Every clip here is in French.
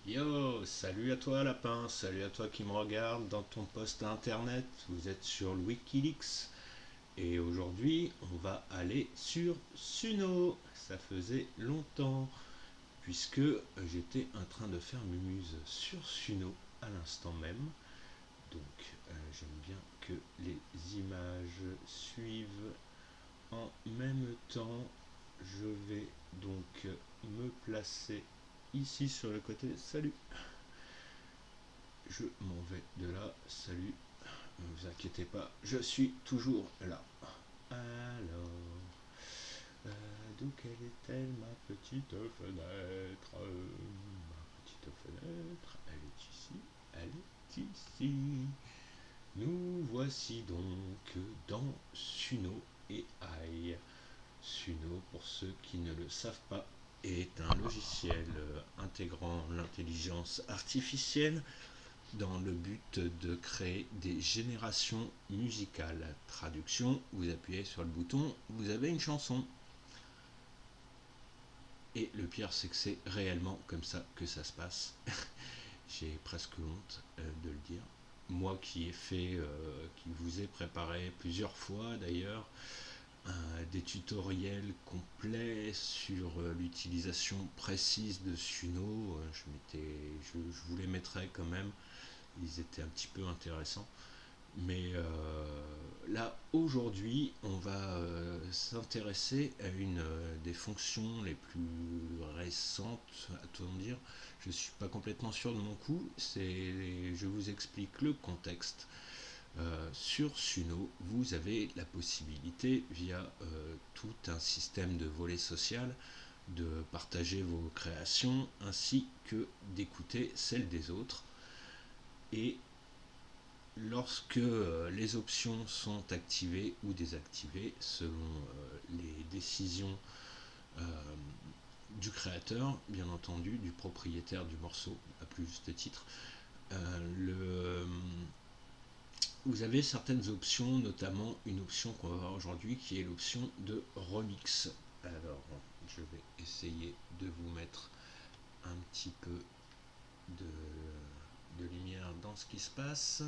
Yo, salut à toi lapin, salut à toi qui me regarde dans ton post internet, vous êtes sur le Wikileaks et aujourd'hui on va aller sur Suno. Ça faisait longtemps puisque j'étais en train de faire mumuse sur Suno à l'instant même. Donc j'aime bien que les images suivent en même temps. Je vais donc me placer ici sur le côté. Salut, je m'en vais de là. Salut, ne vous inquiétez pas, je suis toujours là. Alors, d'où quelle est-elle ma petite fenêtre? Ma petite fenêtre, elle est ici, elle est ici. Nous voici donc dans Suno et AI. Suno, pour ceux qui ne le savent pas, est un logiciel intégrant l'intelligence artificielle dans le but de créer des générations musicales. Traduction, vous appuyez sur le bouton, vous avez une chanson. Et le pire, c'est que c'est réellement comme ça que ça se passe. J'ai presque honte de le dire. Moi qui vous ai préparé plusieurs fois d'ailleurs, des tutoriels complets sur l'utilisation précise de Suno. Je vous les mettrai quand même, ils étaient un petit peu intéressants. Mais là, aujourd'hui, on va s'intéresser à une des fonctions les plus récentes, à-t-on dire. Je ne suis pas complètement sûr de mon coup. Je vous explique le contexte. Sur Suno, vous avez la possibilité, via tout un système de volet social, de partager vos créations ainsi que d'écouter celles des autres. Et lorsque les options sont activées ou désactivées selon les décisions euh, du créateur, bien entendu, du propriétaire du morceau, à plus juste titre, le vous avez certaines options, notamment une option qu'on va voir aujourd'hui qui est l'option de remix. Alors, je vais essayer de vous mettre un petit peu de lumière dans ce qui se passe.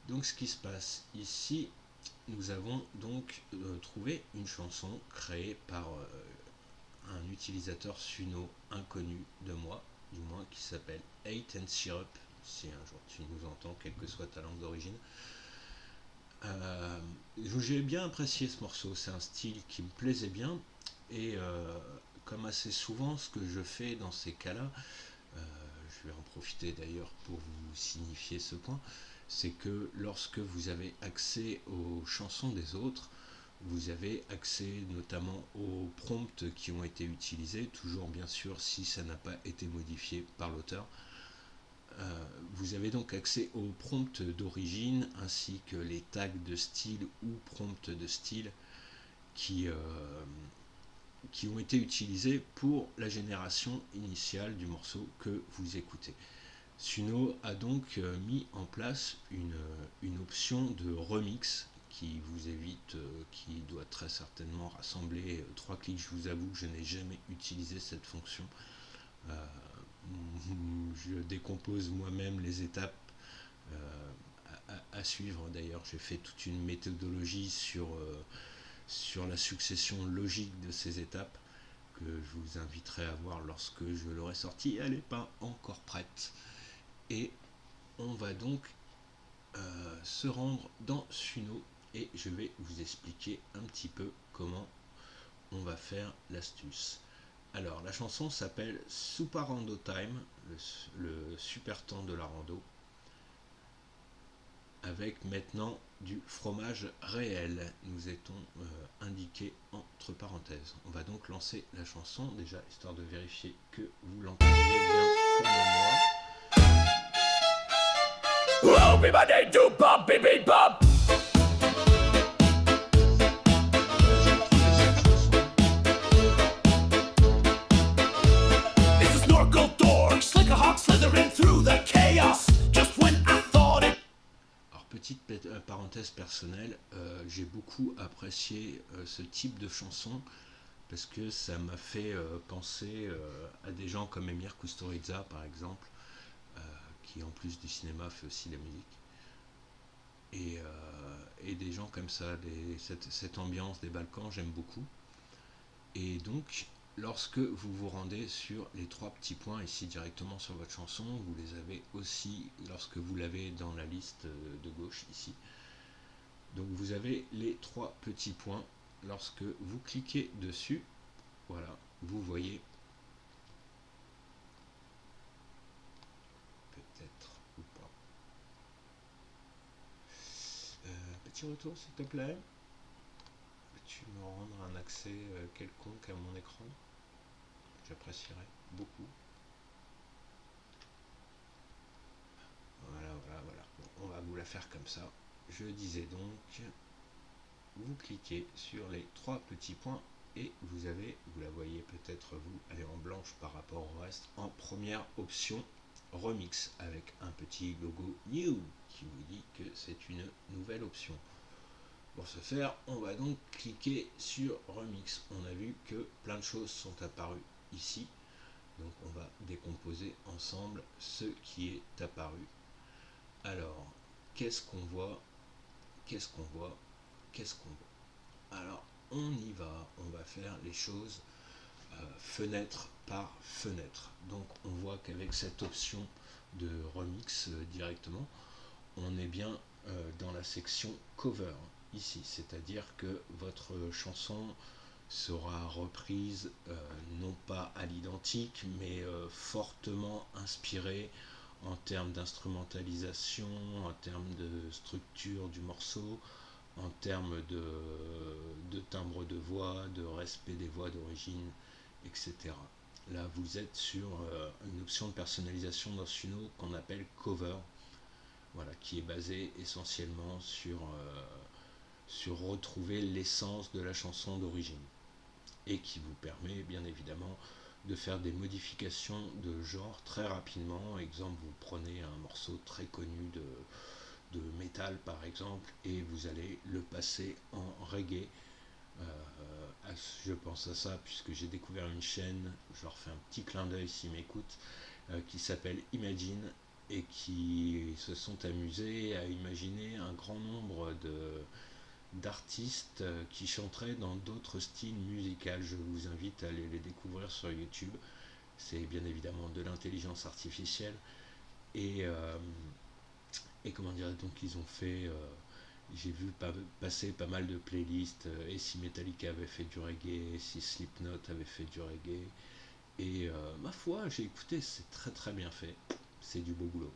Donc, ce qui se passe ici, nous avons donc trouvé une chanson créée par un utilisateur Suno inconnu de moi, du moins, qui s'appelle Hate and Syrup. Si un jour tu nous entends, quelle que soit ta langue d'origine. J'ai bien apprécié ce morceau, c'est un style qui me plaisait bien, et comme assez souvent ce que je fais dans ces cas-là, euh, je vais en profiter d'ailleurs pour vous signifier ce point, c'est que lorsque vous avez accès aux chansons des autres, vous avez accès notamment aux prompts qui ont été utilisés, toujours bien sûr si ça n'a pas été modifié par l'auteur. Vous avez donc accès aux prompts d'origine ainsi que les tags de style ou prompts de style qui, euh, qui ont été utilisés pour la génération initiale du morceau que vous écoutez. Suno a donc mis en place une option de remix qui vous évite, qui doit très certainement rassembler 3 clics. Je vous avoue que je n'ai jamais utilisé cette fonction. Euh, je décompose moi-même les étapes à suivre. D'ailleurs, j'ai fait toute une méthodologie sur la succession logique de ces étapes que je vous inviterai à voir lorsque je l'aurai sortie. Elle n'est pas encore prête. Et on va donc se rendre dans Suno et je vais vous expliquer un petit peu comment on va faire l'astuce. Alors, la chanson s'appelle Super Rando Time, le super temps de la rando, avec maintenant du fromage réel, nous étions indiqués entre parenthèses. On va donc lancer la chanson, déjà histoire de vérifier que vous l'entendez bien comme moi. Everybody do pop, baby pop. It's a snorkel dorks like a hawk slithering through the chaos. Just when I thought it. Alors, petite parenthèse personnelle, j'ai beaucoup apprécié ce type de chanson parce que ça m'a fait penser à des gens comme Emir Kusturica par exemple, euh, qui en plus du cinéma fait aussi la musique, et des gens comme ça, cette ambiance des Balkans, j'aime beaucoup. Et donc, lorsque vous vous rendez sur les trois petits points ici directement sur votre chanson, vous les avez aussi lorsque vous l'avez dans la liste de gauche ici. Donc vous avez les trois petits points. Lorsque vous cliquez dessus, voilà, vous voyez peut-être ou pas. Petit retour s'il te plaît. Peux-tu me rendre un accès quelconque à mon écran? J'apprécierais beaucoup. Voilà, voilà, voilà. Bon, on va vous la faire comme ça. Je disais donc, vous cliquez sur les trois petits points et vous avez, vous la voyez peut-être vous, elle est en blanche par rapport au reste, en première option remix avec un petit logo new qui vous dit que c'est une nouvelle option. Pour ce faire, on va donc cliquer sur remix. On a vu que plein de choses sont apparues ici, donc on va décomposer ensemble ce qui est apparu. Alors, qu'est-ce qu'on voit? Qu'est-ce qu'on voit? Qu'est-ce qu'on voit? Alors, on y va, on va faire les choses fenêtre par fenêtre. Donc, on voit qu'avec cette option de remix directement, on est bien dans la section cover ici, c'est-à-dire que votre chanson sera reprise non pas à l'identique, mais fortement inspirée en termes d'instrumentalisation, en termes de structure du morceau, en termes de timbre de voix, de respect des voix d'origine, etc. Là, vous êtes sur une option de personnalisation dans Suno qu'on appelle Cover, voilà, qui est basée essentiellement sur retrouver l'essence de la chanson d'origine et qui vous permet bien évidemment de faire des modifications de genre très rapidement. Exemple, vous prenez un morceau très connu de métal par exemple et vous allez le passer en reggae. Je pense à ça puisque j'ai découvert une chaîne, je leur fais un petit clin d'œil s'ils m'écoutent, qui s'appelle Imagine et qui se sont amusés à imaginer un grand nombre d'artistes qui chanteraient dans d'autres styles musicaux. Je vous invite à aller les découvrir sur YouTube. C'est bien évidemment de l'intelligence artificielle et comment dire, donc ils ont fait j'ai vu passer pas mal de playlists et si Metallica avait fait du reggae, et si Slipknot avait fait du reggae et ma foi j'ai écouté, c'est très très bien fait, c'est du beau boulot.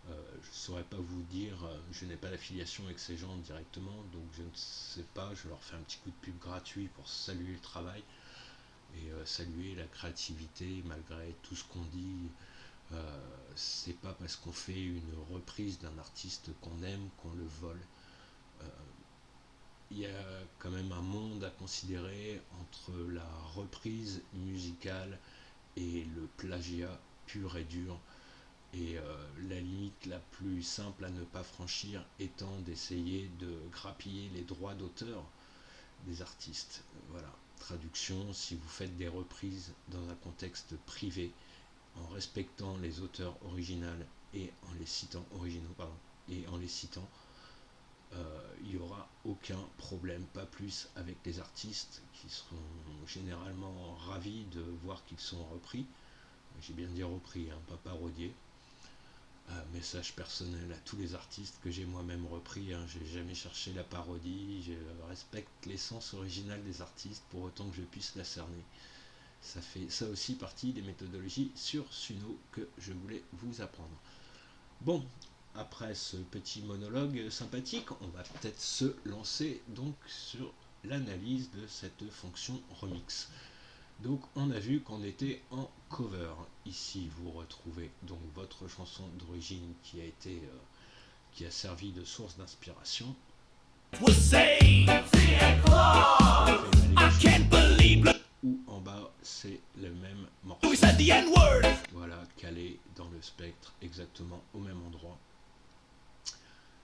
Je ne saurais pas vous dire, je n'ai pas d'affiliation avec ces gens directement, donc je ne sais pas, je leur fais un petit coup de pub gratuit pour saluer le travail et saluer la créativité malgré tout ce qu'on dit. C'est pas parce qu'on fait une reprise d'un artiste qu'on aime qu'on le vole. Euh, Il y a quand même un monde à considérer entre la reprise musicale et le plagiat pur et dur. Et la limite la plus simple à ne pas franchir étant d'essayer de grappiller les droits d'auteur des artistes. Voilà. Traduction, si vous faites des reprises dans un contexte privé, en respectant les auteurs originaux et en les citant originaux, pardon, et en les citant, il n'y aura aucun problème, pas plus avec les artistes qui seront généralement ravis de voir qu'ils sont repris. J'ai bien dit repris, hein, pas parodiés. Message personnel à tous les artistes que j'ai moi-même repris, hein. J'ai jamais cherché la parodie, je respecte l'essence originale des artistes pour autant que je puisse la cerner. Ça fait ça aussi partie des méthodologies sur Suno que je voulais vous apprendre. Bon, après ce petit monologue sympathique, on va peut-être se lancer donc sur l'analyse de cette fonction remix. Donc on a vu qu'on était en cover. Ici vous retrouvez donc votre chanson d'origine qui a servi de source d'inspiration. Ou en bas c'est le même morceau. Voilà, calé dans le spectre exactement au même endroit.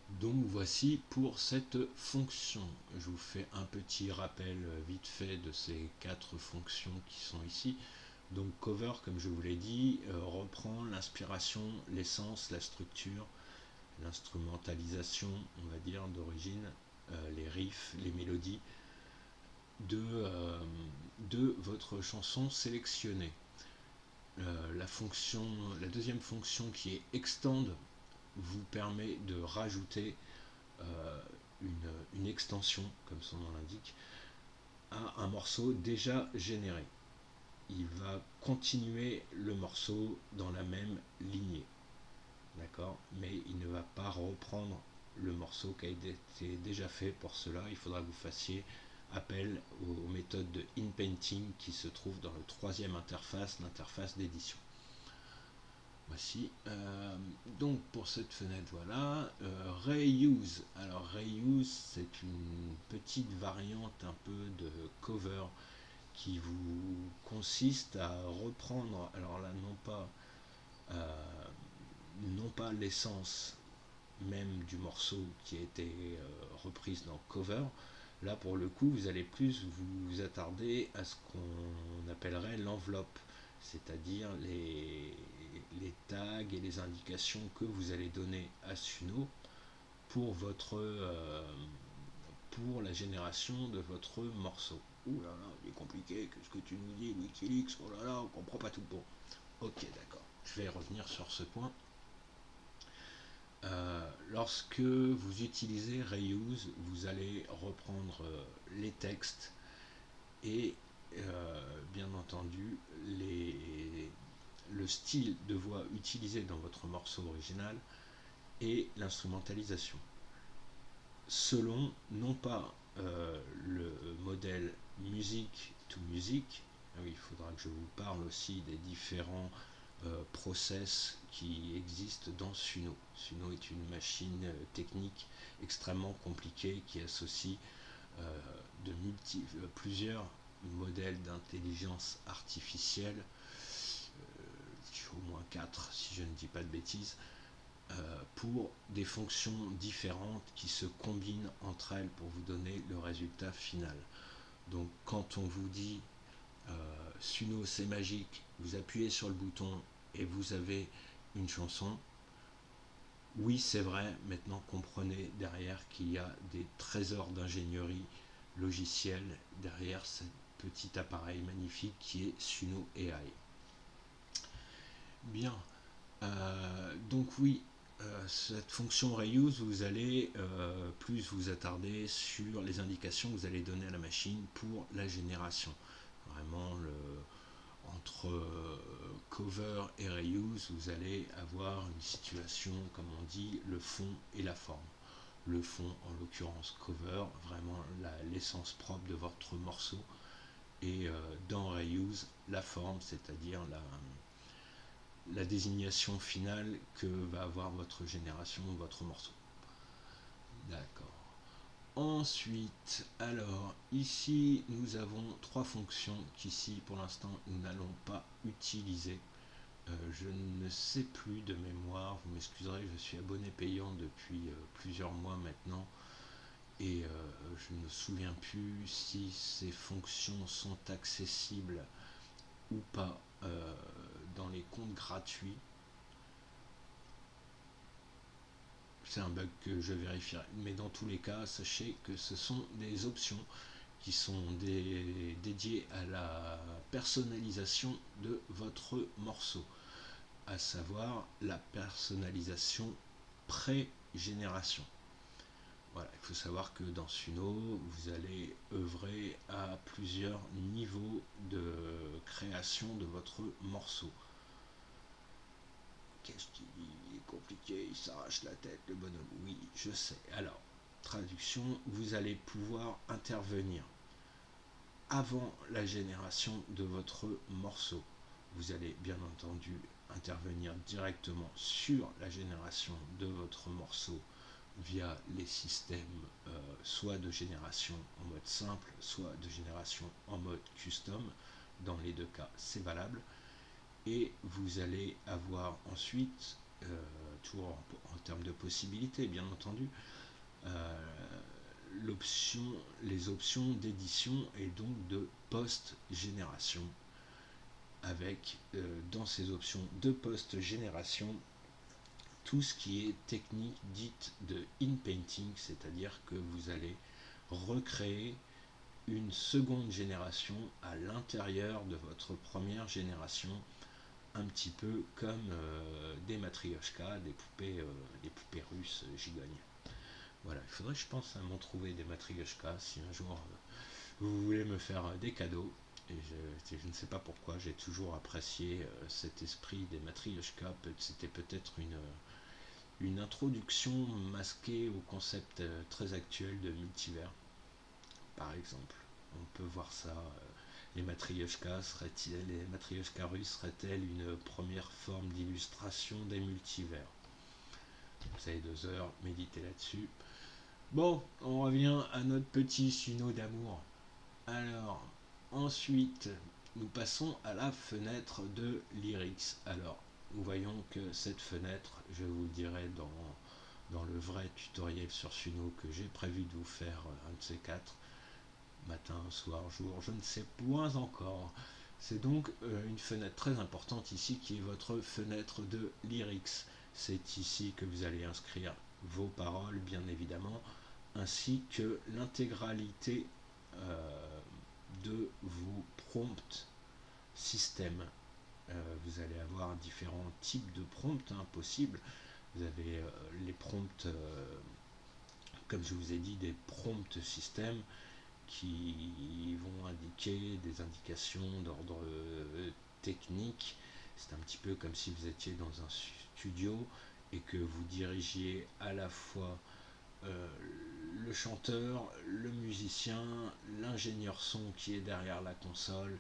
Donc voici pour cette fonction. Je vous fais un petit rappel vite fait de ces 4 fonctions qui sont ici. Donc cover, comme je vous l'ai dit, reprend l'inspiration, l'essence, la structure, l'instrumentalisation, on va dire, d'origine, les riffs, les mélodies de votre chanson sélectionnée. La deuxième fonction qui est extend vous permet de rajouter euh, une extension, comme son nom l'indique, à un morceau déjà généré. Il va continuer le morceau dans la même lignée, d'accord, mais il ne va pas reprendre le morceau qui a été déjà fait. Pour cela, il faudra que vous fassiez appel aux méthodes de inpainting qui se trouvent dans le troisième interface, l'interface d'édition. Voici. Donc pour cette fenêtre, voilà. Reuse. Alors reuse, c'est une petite variante un peu de cover qui vous consiste à reprendre, alors là non pas l'essence même du morceau qui a été reprise dans cover. Là pour le coup vous allez plus vous attarder à ce qu'on appellerait l'enveloppe, c'est-à-dire les tags et les indications que vous allez donner à Suno pour pour la génération de votre morceau. Ouh là là, il est compliqué, qu'est-ce que tu nous dis, Wikileaks, oh là là, on comprend pas tout. Bon, ok, d'accord, je vais revenir sur ce point. Lorsque vous utilisez Reuse, vous allez reprendre les textes et bien entendu le style de voix utilisé dans votre morceau original et l'instrumentalisation. Selon non pas le modèle musique to musique, il faudra que je vous parle aussi des différents process qui existent dans Suno. Suno est une machine technique extrêmement compliquée qui associe plusieurs modèles d'intelligence artificielle, au moins 4 si je ne dis pas de bêtises, pour des fonctions différentes qui se combinent entre elles pour vous donner le résultat final. Donc quand on vous dit Suno c'est magique, vous appuyez sur le bouton et vous avez une chanson, oui c'est vrai, maintenant comprenez derrière qu'il y a des trésors d'ingénierie logicielle derrière ce petit appareil magnifique qui est Suno AI. Bien, donc oui, cette fonction reuse, vous allez plus vous attarder sur les indications que vous allez donner à la machine pour la génération. Vraiment, entre cover et reuse, vous allez avoir une situation, comme on dit, le fond et la forme. Le fond, en l'occurrence cover, vraiment l'essence propre de votre morceau, et dans reuse, la forme, c'est-à-dire la désignation finale que va avoir votre génération ou votre morceau. D'accord. Ensuite, alors ici nous avons 3 fonctions qu'ici pour l'instant nous n'allons pas utiliser. Je ne sais plus de mémoire, vous m'excuserez, je suis abonné payant depuis plusieurs mois maintenant et je ne me souviens plus si ces fonctions sont accessibles ou pas dans les comptes gratuits. C'est un bug que je vérifierai. Mais dans tous les cas, sachez que ce sont des options qui sont dédiées à la personnalisation de votre morceau, à savoir la personnalisation pré-génération. Voilà, il faut savoir que dans Suno, vous allez œuvrer à plusieurs niveaux de création de votre morceau. Qu'est-ce qu'il est compliqué, il s'arrache la tête, le bonhomme. Oui, je sais. Alors, traduction, vous allez pouvoir intervenir avant la génération de votre morceau. Vous allez bien entendu intervenir directement sur la génération de votre morceau via les systèmes soit de génération en mode simple, soit de génération en mode custom. Dans les deux cas, c'est valable. Et vous allez avoir ensuite tout en termes de possibilités, bien entendu. Les options d'édition et donc de post-génération, avec dans ces options de post-génération tout ce qui est technique dite de in-painting, c'est-à-dire que vous allez recréer une seconde génération à l'intérieur de votre première génération, un petit peu comme des matryoshkas, des poupées russes gigognes. Voilà, il faudrait, je pense, m'en trouver des matryoshkas si un jour vous voulez me faire des cadeaux. Et je ne sais pas pourquoi, j'ai toujours apprécié cet esprit des matryoshkas. C'était peut-être une introduction masquée au concept très actuel de multivers, par exemple. On peut voir ça. Les matryoshkas russes seraient-elles une première forme d'illustration des multivers? Vous avez 2 heures, méditez là-dessus. Bon, on revient à notre petit Suno d'amour. Alors, ensuite, nous passons à la fenêtre de Lyrics. Alors, nous voyons que cette fenêtre, je vous le dirai dans le vrai tutoriel sur Suno que j'ai prévu de vous faire un de ces 4, matin, soir, jour, je ne sais point encore. C'est donc une fenêtre très importante ici qui est votre fenêtre de Lyrics. C'est ici que vous allez inscrire vos paroles, bien évidemment, ainsi que l'intégralité de vos prompts système. Vous allez avoir différents types de prompts possibles. Vous avez les prompts, comme je vous ai dit, des prompts système qui vont indiquer des indications d'ordre technique. C'est un petit peu comme si vous étiez dans un studio et que vous dirigiez à la fois le chanteur, le musicien, l'ingénieur son qui est derrière la console,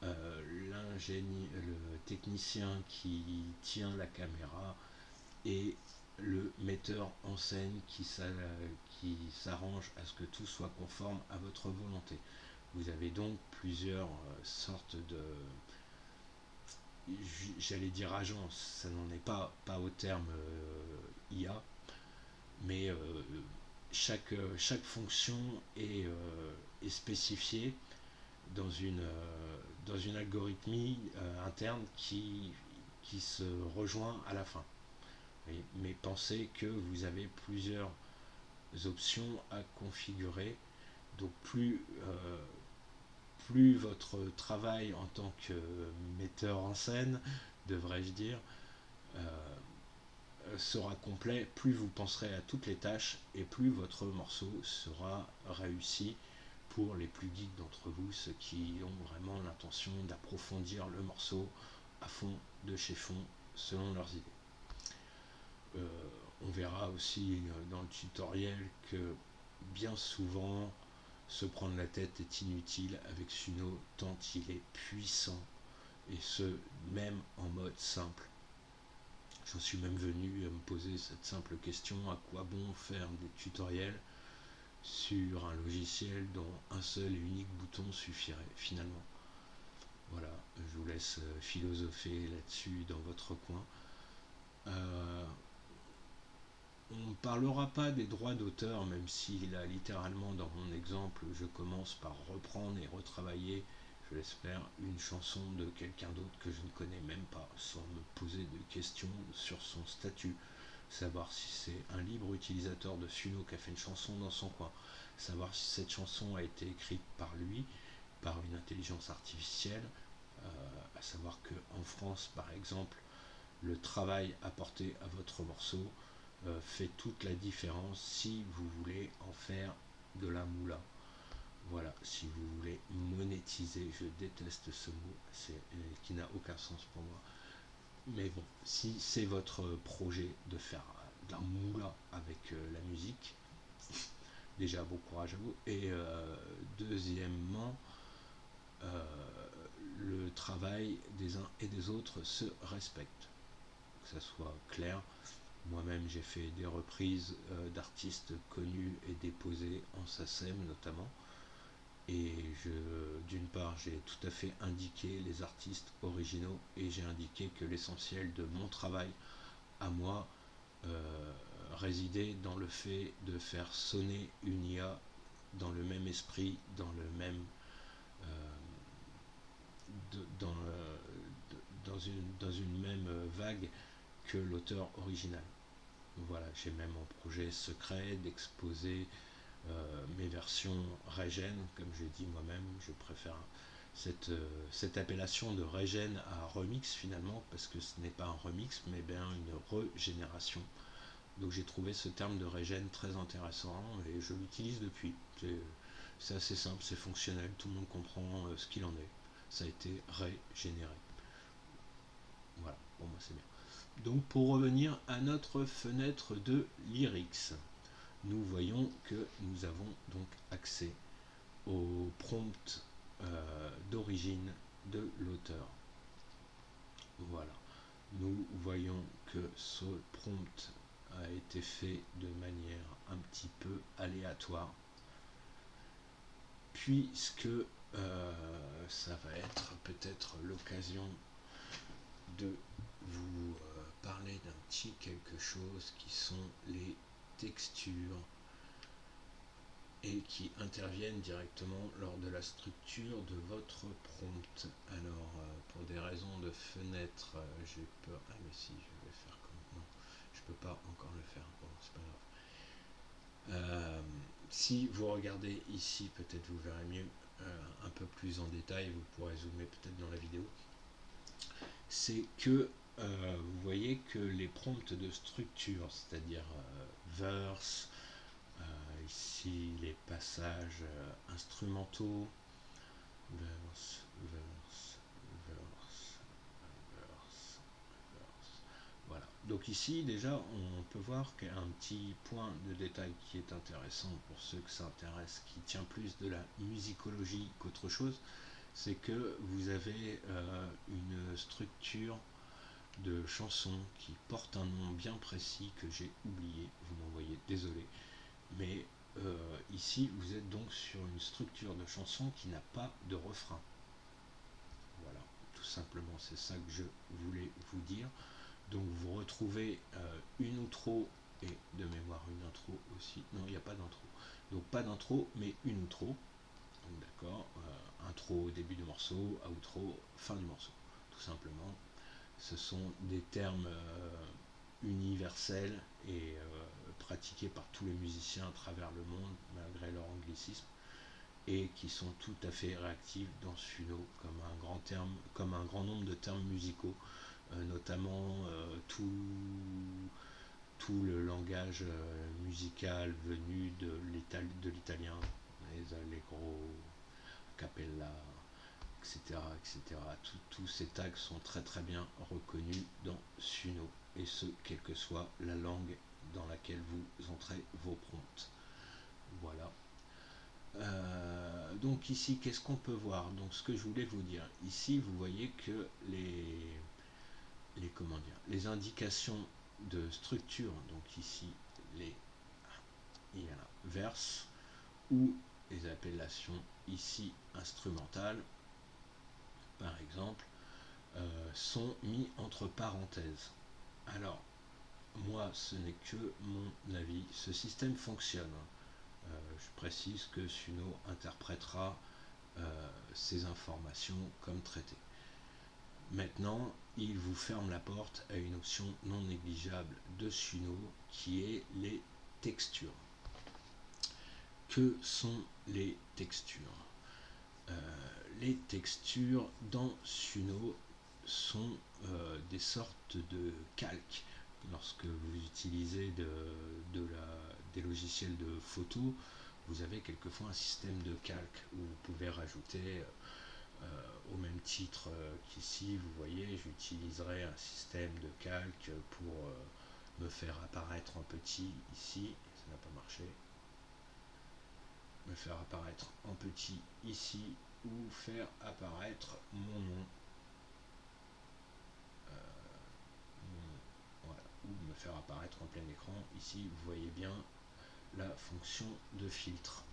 le technicien qui tient la caméra et le metteur en scène qui s'arrange à ce que tout soit conforme à votre volonté. Vous avez donc plusieurs sortes de, j'allais dire agences, ça n'en est pas au terme IA, mais chaque fonction est spécifiée dans une algorithmie interne qui se rejoint à la fin. Mais pensez que vous avez plusieurs options à configurer, donc plus votre travail en tant que metteur en scène, devrais-je dire, sera complet, plus vous penserez à toutes les tâches et plus votre morceau sera réussi pour les plus geeks d'entre vous, ceux qui ont vraiment l'intention d'approfondir le morceau à fond, de chez fond, selon leurs idées. On verra aussi dans le tutoriel que bien souvent se prendre la tête est inutile avec Suno tant il est puissant, et ce même en mode simple. J'en suis même venu à me poser cette simple question: à quoi bon faire des tutoriels sur un logiciel dont un seul et unique bouton suffirait finalement? Voilà, je vous laisse philosopher là-dessus dans votre coin. On ne parlera pas des droits d'auteur, même si là, littéralement, dans mon exemple, je commence par reprendre et retravailler, je l'espère, une chanson de quelqu'un d'autre que je ne connais même pas, sans me poser de questions sur son statut, savoir si c'est un libre utilisateur de Suno qui a fait une chanson dans son coin, savoir si cette chanson a été écrite par lui, par une intelligence artificielle, à savoir qu'en France, par exemple, le travail apporté à votre morceau fait toute la différence si vous voulez en faire de la moula. Voilà, si vous voulez monétiser, je déteste ce mot, qui n'a aucun sens pour moi. Mais bon, si c'est votre projet de faire de la moula avec la musique, déjà bon courage à vous. Et deuxièmement, le travail des uns et des autres se respecte. Que ça soit clair. Moi-même, j'ai fait des reprises d'artistes connus et déposés en SACEM notamment. Et d'une part, j'ai tout à fait indiqué les artistes originaux et j'ai indiqué que l'essentiel de mon travail à moi résidait dans le fait de faire sonner une IA dans le même esprit, dans le même dans une même vague que l'auteur original. Voilà, j'ai même en projet secret d'exposer mes versions Regen, comme je dis moi-même. Je préfère cette appellation de Regen à remix finalement, parce que ce n'est pas un remix, mais bien une régénération. Donc j'ai trouvé ce terme de Regen très intéressant et je l'utilise depuis. C'est assez simple, c'est fonctionnel, tout le monde comprend ce qu'il en est. Ça a été régénéré. Voilà, bon moi c'est bien. Donc pour revenir à notre fenêtre de lyrics, nous voyons que nous avons donc accès au prompt d'origine de l'auteur. Voilà. Nous voyons que ce prompt a été fait de manière un petit peu aléatoire, puisque ça va être peut-être l'occasion de vous parler d'un petit quelque chose qui sont les textures et qui interviennent directement lors de la structure de votre prompt. Alors, pour des raisons de fenêtre, j'ai peur. Ah, mais si, je vais faire comme. Non, je peux pas encore le faire. Bon, c'est pas grave. Si vous regardez ici, peut-être vous verrez mieux un peu plus en détail. Vous pourrez zoomer peut-être dans la vidéo. C'est que vous voyez que les prompts de structure, c'est-à-dire verse, ici les passages instrumentaux, verse, verse, verse, verse, verse. Voilà. Donc ici déjà on peut voir qu'il y a un petit point de détail qui est intéressant pour ceux que ça intéresse, qui tient plus de la musicologie qu'autre chose, c'est que vous avez une structure de chansons qui porte un nom bien précis que j'ai oublié, vous m'envoyez, désolé, mais ici vous êtes donc sur une structure de chanson qui n'a pas de refrain. Voilà, tout simplement, c'est ça que je voulais vous dire. Donc vous retrouvez une outro et de mémoire une intro aussi. Non, il n'y a pas d'intro. Donc pas d'intro, mais une outro. Donc d'accord, intro au début du morceau, outro fin du morceau. Tout simplement, ce sont des termes universels et pratiqués par tous les musiciens à travers le monde, malgré leur anglicisme, et qui sont tout à fait réactifs dans Suno comme un grand nombre de termes musicaux, notamment tout le langage musical venu de l'italien, les allegro, cappella, etc. etc. Tous ces tags sont très très bien reconnus dans Suno, et ce, quelle que soit la langue dans laquelle vous entrez vos prompts. Voilà. Donc ici, qu'est-ce qu'on peut voir? Donc ce que je voulais vous dire, ici vous voyez que les indications de structure, donc ici il y a la verse ou les appellations ici instrumentales par exemple, sont mis entre parenthèses. Alors moi ce n'est que mon avis, ce système fonctionne. Je précise que Suno interprétera ces informations comme traitées. Maintenant, il vous ferme la porte à une option non négligeable de Suno qui est les textures. Que sont les textures? Les textures dans Suno sont des sortes de calques. Lorsque vous utilisez des logiciels de photo, vous avez quelquefois un système de calque où vous pouvez rajouter au même titre qu'ici, vous voyez, j'utiliserai un système de calque pour me faire apparaître en petit ici, ça n'a pas marché, me faire apparaître en petit ici, ou faire apparaître mon nom, voilà, ou me faire apparaître en plein écran. Ici, vous voyez bien la fonction de filtre.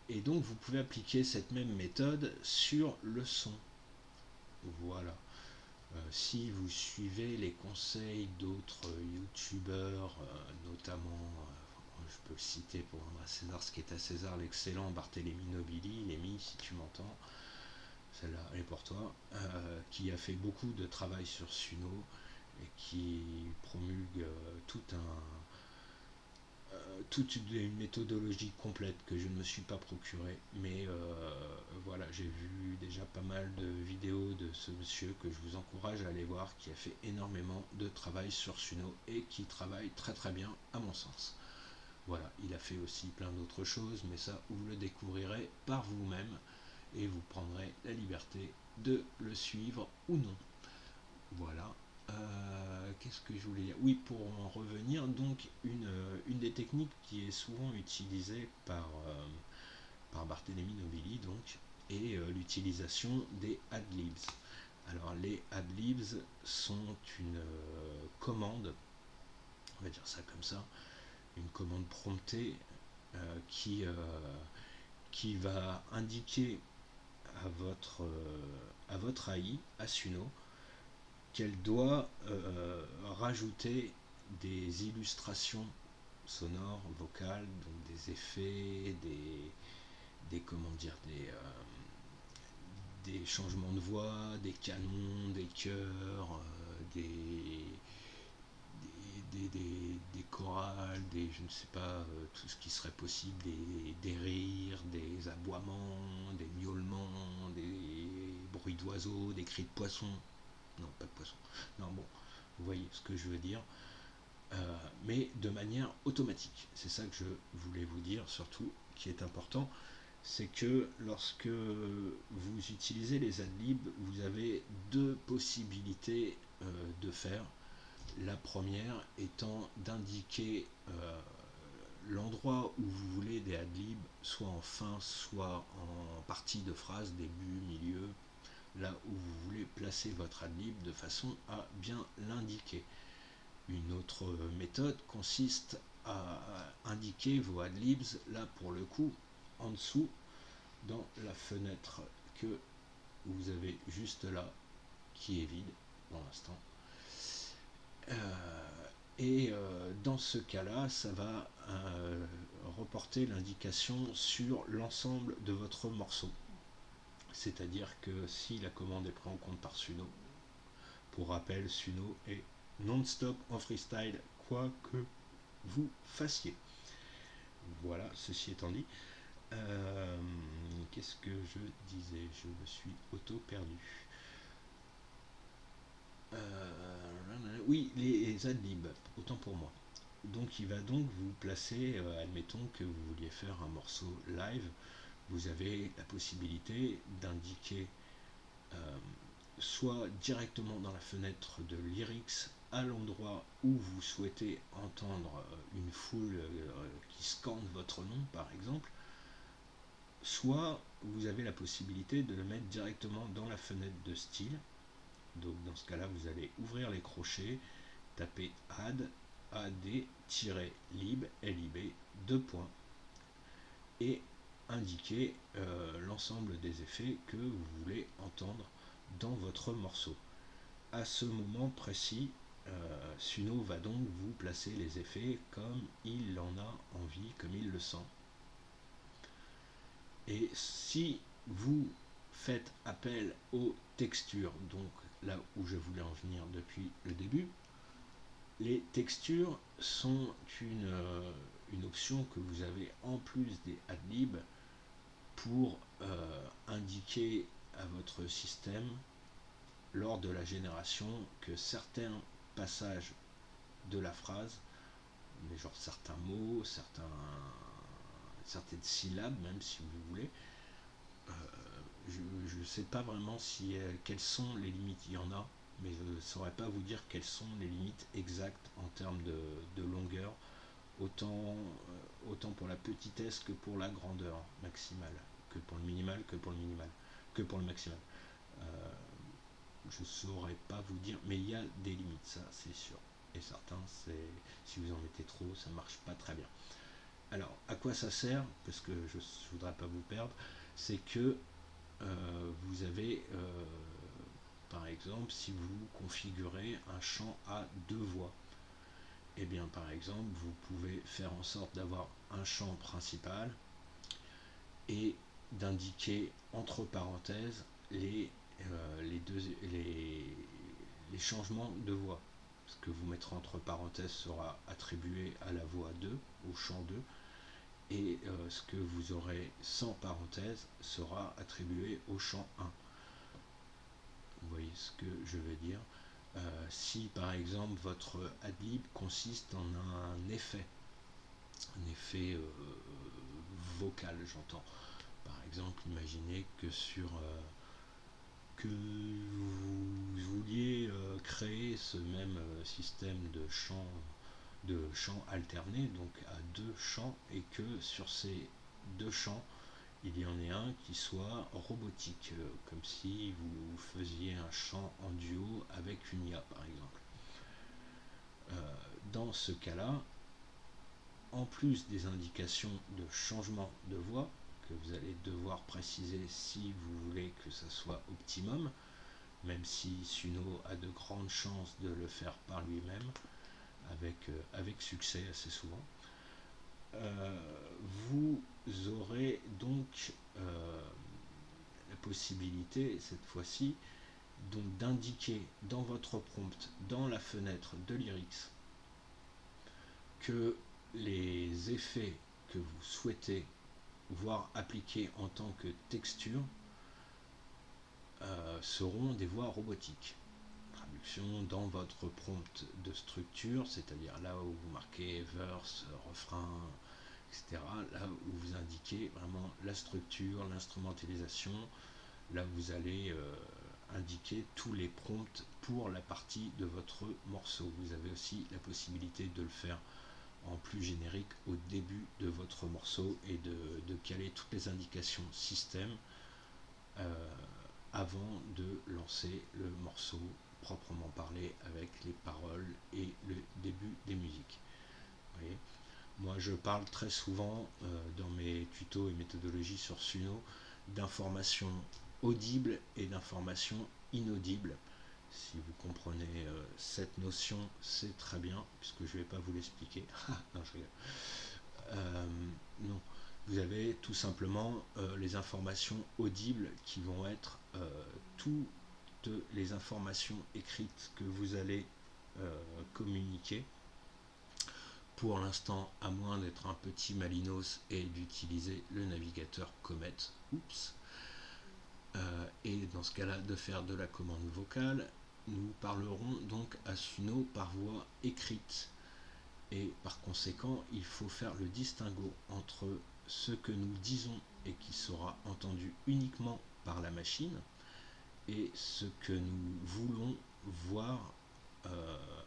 Et donc vous pouvez appliquer cette même méthode sur le son. Voilà. Si vous suivez les conseils d'autres youtubeurs, notamment, je peux le citer pour rendre à César ce qui est à César, l'excellent Barthélémy Nobili, Lémi, si tu m'entends, celle-là, elle est pour toi, qui a fait beaucoup de travail sur Suno et qui promulgue toute une méthodologie complète que je ne me suis pas procurée, mais voilà, j'ai vu déjà pas mal de vidéos de ce monsieur que je vous encourage à aller voir, qui a fait énormément de travail sur Suno et qui travaille très très bien à mon sens. Voilà, il a fait aussi plein d'autres choses, mais ça vous le découvrirez par vous-même et vous prendrez la liberté de le suivre ou non. Voilà. Qu'est-ce que je voulais dire? Oui, pour en revenir, donc une des techniques qui est souvent utilisée par Barthélémy Nobili, donc, est l'utilisation des adlibs. Alors les adlibs sont une commande, on va dire ça comme ça, une commande promptée qui va indiquer à votre AI, à Suno, qu'elle doit rajouter des illustrations sonores, vocales, donc des effets, comment dire, des changements de voix, des canons, des chœurs, des chorales, je ne sais pas, tout ce qui serait possible, des rires, des aboiements, des miaulements, des bruits d'oiseaux, des cris de poissons. Non, pas de poissons. Non, bon, vous voyez ce que je veux dire. Mais de manière automatique. C'est ça que je voulais vous dire, surtout, qui est important, c'est que lorsque vous utilisez les adlibs, vous avez deux possibilités de faire. La première étant d'indiquer l'endroit où vous voulez des adlibs, soit en fin, soit en partie de phrase, début, milieu, là où vous voulez placer votre adlib de façon à bien l'indiquer. Une autre méthode consiste à indiquer vos adlibs, là pour le coup, en dessous, dans la fenêtre que vous avez juste là, qui est vide pour l'instant. Dans ce cas-là, ça va reporter l'indication sur l'ensemble de votre morceau. C'est-à-dire que si la commande est prise en compte par Suno, pour rappel, Suno est non-stop en freestyle, quoi que vous fassiez. Voilà, ceci étant dit. Qu'est-ce que je disais? Je me suis auto-perdu. Oui, les adlibs, autant pour moi. Donc il va donc vous placer, admettons que vous vouliez faire un morceau live, vous avez la possibilité d'indiquer soit directement dans la fenêtre de lyrics à l'endroit où vous souhaitez entendre une foule qui scande votre nom par exemple, soit vous avez la possibilité de le mettre directement dans la fenêtre de style. Donc dans ce cas-là, vous allez ouvrir les crochets, taper add, ad-lib, lib, 2 points, et indiquer l'ensemble des effets que vous voulez entendre dans votre morceau. À ce moment précis, Suno va donc vous placer les effets comme il en a envie, comme il le sent. Et si vous faites appel aux textures, donc là où je voulais en venir depuis le début, les textures sont une option que vous avez en plus des adlibs pour indiquer à votre système lors de la génération que certains passages de la phrase, mais genre certains mots, certaines syllabes même si vous voulez, je ne sais pas vraiment quelles sont les limites, il y en a, mais je ne saurais pas vous dire quelles sont les limites exactes en termes de longueur, autant pour la petitesse que pour la grandeur maximale, que pour le minimal, que pour le maximal. Je ne saurais pas vous dire, mais il y a des limites, ça c'est sûr. Et certains, si vous en mettez trop, ça ne marche pas très bien. Alors, à quoi ça sert? Parce que je ne voudrais pas vous perdre, c'est que vous avez par exemple, si vous configurez un chant à 2 voix, et bien par exemple, vous pouvez faire en sorte d'avoir un chant principal et d'indiquer entre parenthèses les changements de voix. Ce que vous mettrez entre parenthèses sera attribué à la voix 2, au chant 2, et ce que vous aurez sans parenthèse sera attribué au chant 1. Vous voyez ce que je veux dire. Si par exemple votre adlib consiste en un effet vocal, j'entends. Par exemple, imaginez que que vous vouliez créer ce même système de chants alternés, donc à 2 chants, et que sur ces 2 chants, il y en ait un qui soit robotique, comme si vous faisiez un chant en duo avec une IA, par exemple. Dans ce cas-là, en plus des indications de changement de voix, que vous allez devoir préciser si vous voulez que ça soit optimum, même si Suno a de grandes chances de le faire par lui-même, avec succès assez souvent. Vous aurez donc la possibilité, cette fois-ci, donc d'indiquer dans votre prompt, dans la fenêtre de Lyrics, que les effets que vous souhaitez voir appliqués en tant que texture seront des voix robotiques. Traduction dans votre prompt de structure, c'est-à-dire là où vous marquez verse, refrain, etc. Là où vous indiquez vraiment la structure, l'instrumentalisation, là vous allez indiquer tous les prompts pour la partie de votre morceau. Vous avez aussi la possibilité de le faire en plus générique au début de votre morceau et de caler toutes les indications système avant de lancer le morceau proprement parlé avec les paroles et le début des musiques. Vous voyez, moi je parle très souvent dans mes tutos et méthodologies sur Suno d'informations audibles et d'informations inaudibles. Si vous comprenez cette notion, c'est très bien, puisque je ne vais pas vous l'expliquer. Non, je rigole. Non. Vous avez tout simplement les informations audibles qui vont être toutes les informations écrites que vous allez communiquer. Pour l'instant, à moins d'être un petit malinos et d'utiliser le navigateur Comet. Oups. Et dans ce cas-là, de faire de la commande vocale, nous parlerons donc à Suno par voie écrite. Et par conséquent, il faut faire le distinguo entre ce que nous disons et qui sera entendu uniquement par la machine et ce que nous voulons voir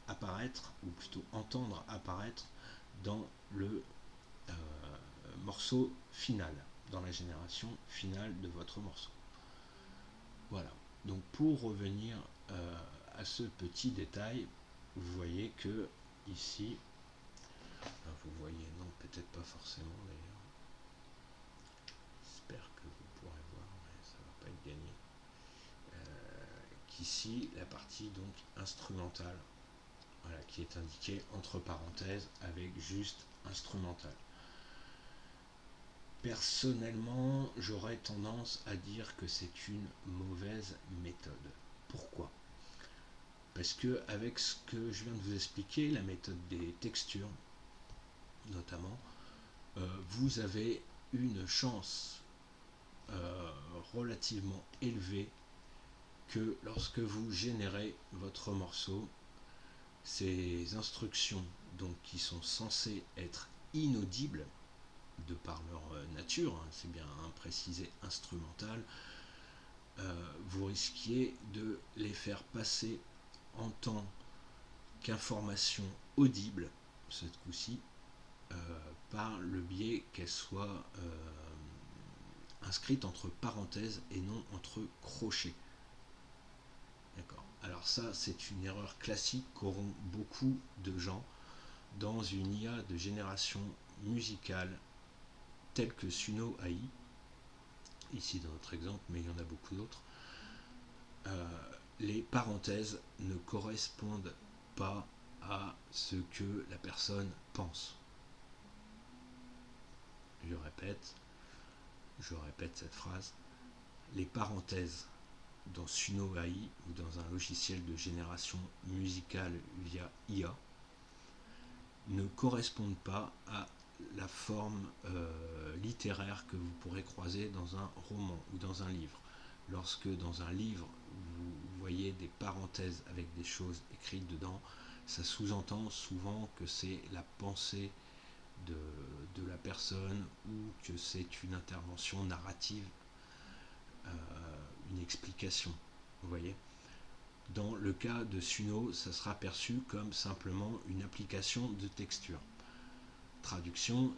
apparaître, ou plutôt entendre apparaître dans le morceau final, dans la génération finale de votre morceau. Voilà, donc pour revenir à ce petit détail, vous voyez que ici, vous voyez, non, peut-être pas forcément d'ailleurs, j'espère que vous pourrez voir, mais ça va pas être gagné, qu'ici, la partie donc instrumentale, voilà, qui est indiquée entre parenthèses avec juste instrumental. Personnellement, j'aurais tendance à dire que c'est une mauvaise méthode. Pourquoi ? Parce que avec ce que je viens de vous expliquer, la méthode des textures, notamment, vous avez une chance relativement élevée que lorsque vous générez votre morceau, ces instructions donc, qui sont censées être inaudibles de par leur nature, hein, c'est bien précisé instrumental, vous risquiez de les faire passer en tant qu'information audible, cette coup-ci, par le biais qu'elle soit inscrite entre parenthèses et non entre crochets. D'accord. Alors ça, c'est une erreur classique qu'auront beaucoup de gens dans une IA de génération musicale telle que Suno AI, ici dans notre exemple, mais il y en a beaucoup d'autres. les parenthèses ne correspondent pas à ce que la personne pense. Je répète cette phrase. Les parenthèses dans Suno AI ou dans un logiciel de génération musicale via IA ne correspondent pas à la forme littéraire que vous pourrez croiser dans un roman ou dans un livre. Lorsque dans un livre, vous voyez des parenthèses avec des choses écrites dedans, ça sous-entend souvent que c'est la pensée de la personne ou que c'est une intervention narrative, une explication. Vous voyez ? Dans le cas de Suno, ça sera perçu comme simplement une application de texture. Traduction,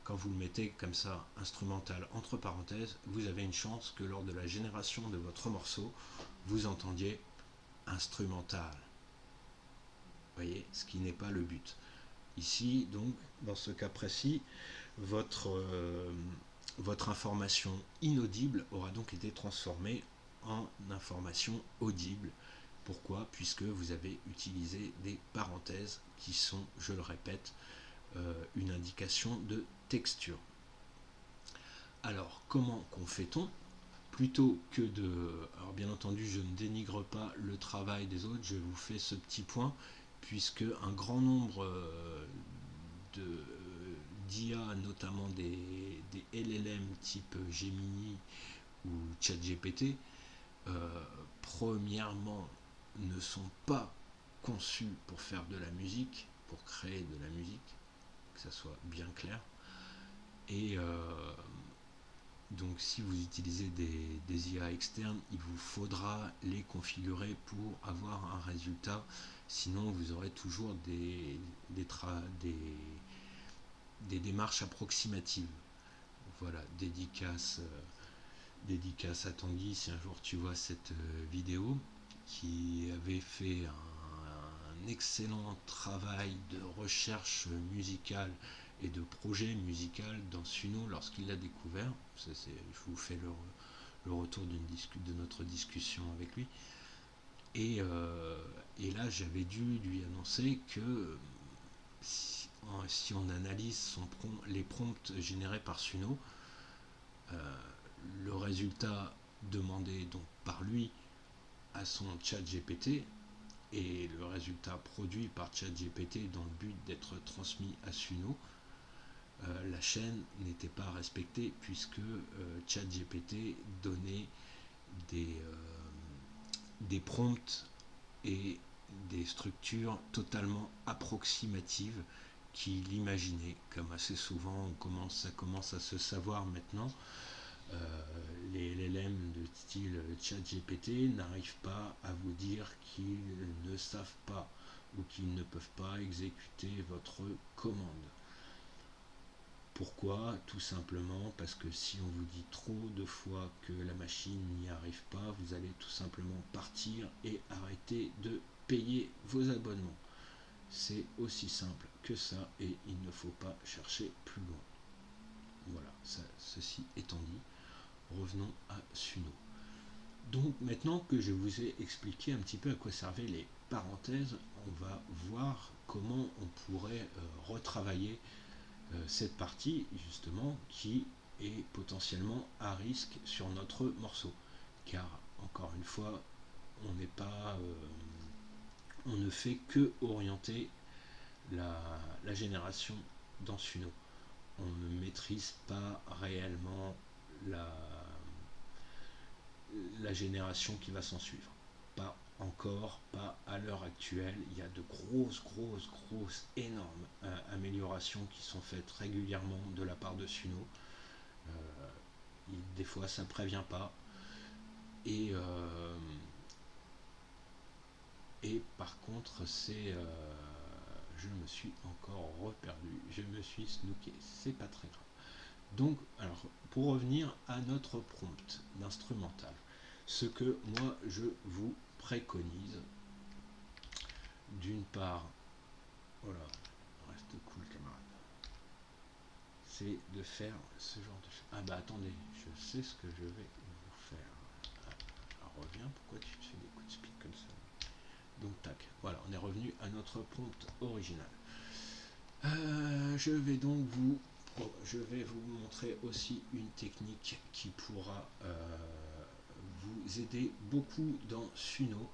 quand vous le mettez comme ça, instrumental entre parenthèses, vous avez une chance que lors de la génération de votre morceau, vous entendiez instrumental. Vous voyez, ce qui n'est pas le but. Ici, donc, dans ce cas précis, votre information inaudible aura donc été transformée en information audible. Pourquoi ? Puisque vous avez utilisé des parenthèses qui sont, je le répète, une indication de texture. Alors, comment fait-on ? Plutôt que de... Alors bien entendu, je ne dénigre pas le travail des autres, je vous fais ce petit point, puisque un grand nombre d'IA, notamment des LLM type Gemini ou ChatGPT, premièrement, ne sont pas conçus pour faire de la musique, pour créer de la musique, que ça soit bien clair. Et donc si vous utilisez des IA externes, il vous faudra les configurer pour avoir un résultat. Sinon, vous aurez toujours des démarches approximatives. Voilà, dédicace à Tanguy, si un jour tu vois cette vidéo, qui avait fait un excellent travail de recherche musicale et de projet musical dans Suno lorsqu'il l'a découvert. Je vous fais le retour de notre discussion avec lui. Et là, j'avais dû lui annoncer que si on analyse les prompts générés par Suno, le résultat demandé donc par lui à son chat GPT et le résultat produit par ChatGPT dans le but d'être transmis à Suno, la chaîne n'était pas respectée puisque ChatGPT donnait des prompts et des structures totalement approximatives qu'il imaginait, comme assez souvent ça commence à se savoir maintenant. Les LLM de style ChatGPT n'arrivent pas à vous dire qu'ils ne savent pas ou qu'ils ne peuvent pas exécuter votre commande. Pourquoi ? Tout simplement parce que si on vous dit trop de fois que la machine n'y arrive pas, vous allez tout simplement partir et arrêter de payer vos abonnements. C'est aussi simple que ça et il ne faut pas chercher plus loin. Voilà, ceci étant dit, revenons à Suno. Donc maintenant que je vous ai expliqué un petit peu à quoi servaient les parenthèses, on va voir comment on pourrait retravailler cette partie justement qui est potentiellement à risque sur notre morceau. Car encore une fois, on ne fait que orienter la génération dans Suno. On ne maîtrise pas réellement la génération qui va s'en suivre. Pas encore, pas à l'heure actuelle. Il y a de grosses, énormes améliorations qui sont faites régulièrement de la part de Suno. Des fois, ça ne prévient pas. Et par contre, je me suis encore reperdu. Je me suis snooké. C'est pas très grave. Donc, alors, pour revenir à notre prompt d'instrumental, ce que moi je vous préconise, d'une part, voilà, reste cool camarade, c'est de faire ce genre de choses. Ah bah attendez, je sais ce que je vais vous faire. reviens. Pourquoi tu te fais des coups de speed comme ça? Donc tac, voilà, on est revenu à notre prompt original. Je vais vous montrer aussi une technique qui pourra vous aider beaucoup dans Suno.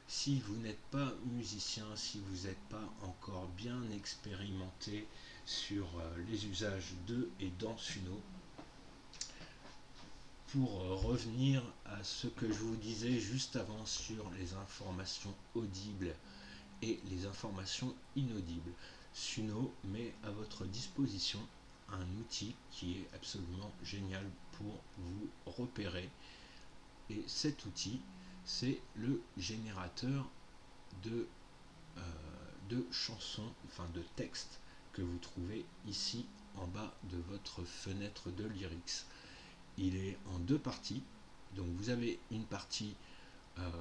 Si vous n'êtes pas musicien, si vous n'êtes pas encore bien expérimenté sur les usages de et dans Suno, pour revenir à ce que je vous disais juste avant sur les informations audibles et les informations inaudibles, Suno met à votre disposition un outil qui est absolument génial pour vous repérer. Et cet outil, c'est le générateur de, chansons, enfin de textes que vous trouvez ici en bas de votre fenêtre de Lyrics. Il est en deux parties. Donc vous avez une partie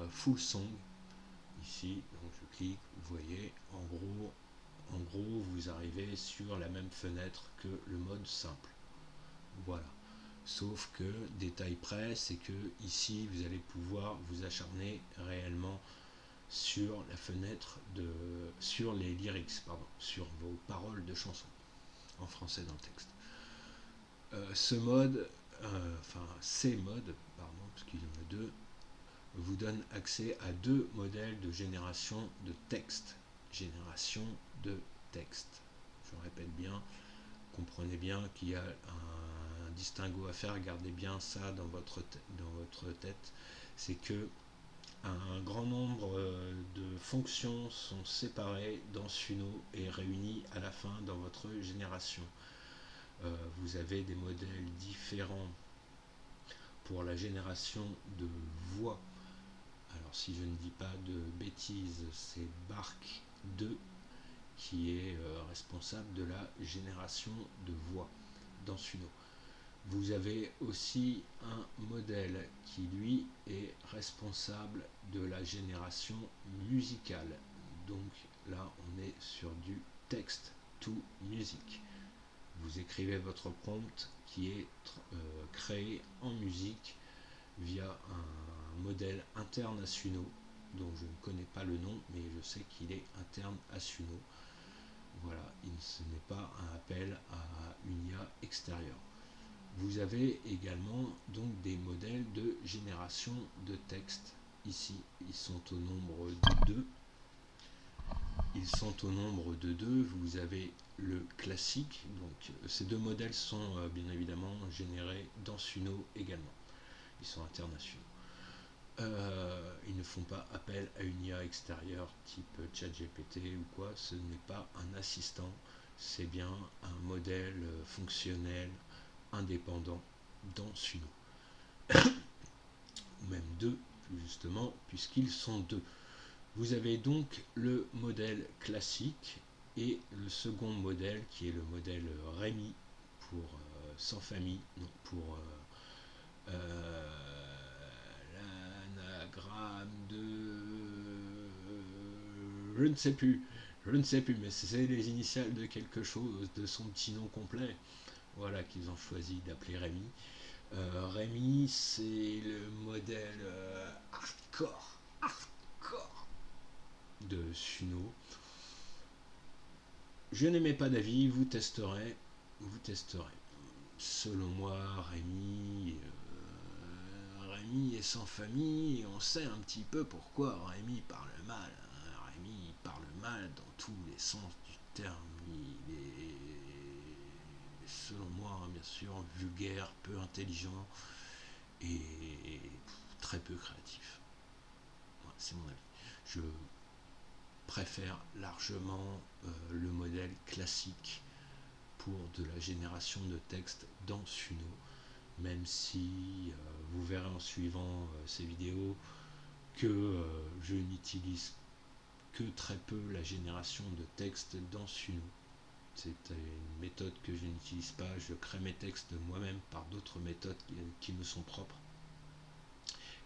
full song ici, donc je clique, vous voyez, en gros vous arrivez sur la même fenêtre que le mode simple. Voilà. Sauf que, détail près, c'est que ici vous allez pouvoir vous acharner réellement sur la fenêtre sur les lyrics, sur vos paroles de chansons en français dans le texte. Ces modes, parce qu'il y en a deux, vous donne accès à deux modèles de génération de texte. Génération de texte. Je répète bien, comprenez bien qu'il y a un distinguo à faire, gardez bien ça dans votre tête, c'est que un grand nombre de fonctions sont séparées dans Suno et réunies à la fin dans votre génération. Vous avez des modèles différents pour la génération de voix. Alors si je ne dis pas de bêtises, c'est Bark 2 qui est responsable de la génération de voix dans Suno. Vous avez aussi un modèle qui lui est responsable de la génération musicale. Donc là on est sur du text to music. Vous écrivez votre prompt qui est créé en musique via un modèle interne à Suno, dont je ne connais pas le nom, mais je sais qu'il est interne à Suno. Voilà, ce n'est pas un appel à une IA extérieure. Vous avez également donc des modèles de génération de texte. Ici, ils sont au nombre de deux. Vous avez le classique. Donc, ces deux modèles sont bien évidemment générés dans Suno également. Ils sont internes à Suno. Ils ne font pas appel à une IA extérieure type ChatGPT ou quoi. Ce n'est pas un assistant. C'est bien un modèle fonctionnel indépendant dans Suno. Ou même deux, plus justement, puisqu'ils sont deux. Vous avez donc le modèle classique et le second modèle qui est le modèle Rémi pour sans famille, non, pour l'anagramme de... Je ne sais plus, mais c'est les initiales de quelque chose, de son petit nom complet. Voilà, qu'ils ont choisi d'appeler Rémi. Rémi, c'est le modèle hardcore de Suno. Je n'émets pas d'avis, vous testerez. Selon moi, Rémi est sans famille, et on sait un petit peu pourquoi Rémi parle mal. Rémi parle mal dans tous les sens du terme. Il est, selon moi, bien sûr, vulgaire, peu intelligent et très peu créatif. Ouais, c'est mon avis. Je préfère largement le modèle classique pour de la génération de texte dans Suno, même si vous verrez en suivant ces vidéos que je n'utilise que très peu la génération de texte dans Suno. C'est une méthode que je n'utilise pas, je crée mes textes moi-même par d'autres méthodes qui me sont propres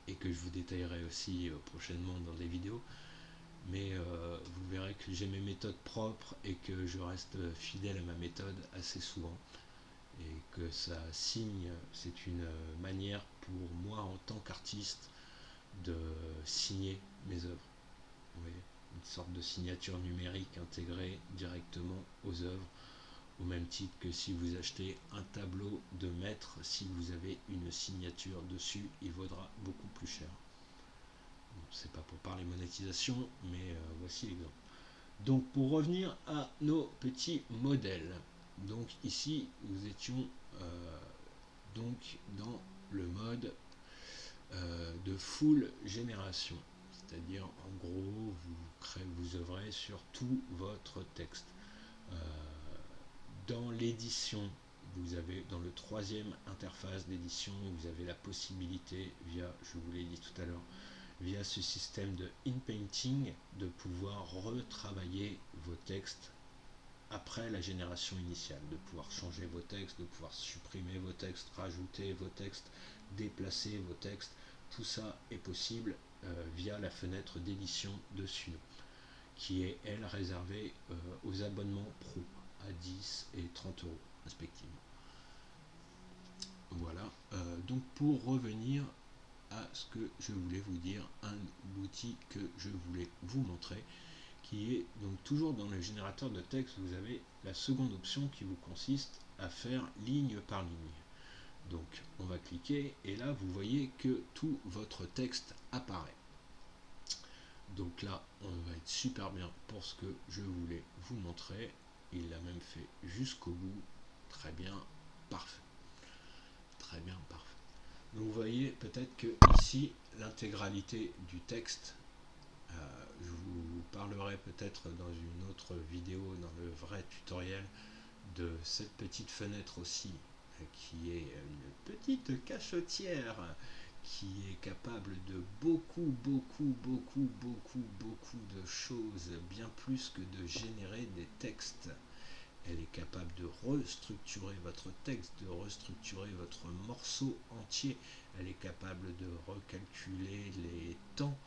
et que je vous détaillerai aussi prochainement dans des vidéos. Mais vous verrez que j'ai mes méthodes propres et que je reste fidèle à ma méthode assez souvent et que ça signe, c'est une manière pour moi en tant qu'artiste de signer mes œuvres. Vous voyez, une sorte de signature numérique intégrée directement aux œuvres, au même titre que si vous achetez un tableau de maître, si vous avez une signature dessus, il vaudra beaucoup plus cher. Bon, c'est pas pour parler monétisation, mais voici l'exemple. Donc pour revenir à nos petits modèles, donc ici nous étions donc dans le mode de full génération, c'est-à-dire en gros vous œuvrez sur tout votre texte. Euh, dans l'édition, vous avez dans le troisième interface d'édition, vous avez la possibilité via, je vous l'ai dit tout à l'heure, via ce système de in-painting, de pouvoir retravailler vos textes après la génération initiale, de pouvoir changer vos textes, de pouvoir supprimer vos textes, rajouter vos textes, déplacer vos textes. Tout ça est possible via la fenêtre d'édition de Suno, qui est, elle, réservée aux abonnements pro à 10 et 30 euros respectivement. Voilà, donc pour revenir à ce que je voulais vous dire, l'outil que je voulais vous montrer, qui est donc toujours dans le générateur de texte, vous avez la seconde option qui vous consiste à faire ligne par ligne. Donc on va cliquer et là vous voyez que tout votre texte apparaît. Donc là on va être super bien pour ce que je voulais vous montrer. Il l'a même fait jusqu'au bout. Très bien, parfait. Très bien, parfait. Donc vous voyez peut-être que ici l'intégralité du texte, je vous parlerai peut-être dans une autre vidéo, dans le vrai tutoriel, de cette petite fenêtre aussi, qui est une petite cachetière qui est capable de beaucoup de choses, bien plus que de générer des textes. Elle est capable de restructurer votre texte, de restructurer votre morceau entier. Elle est capable de recalculer les temps,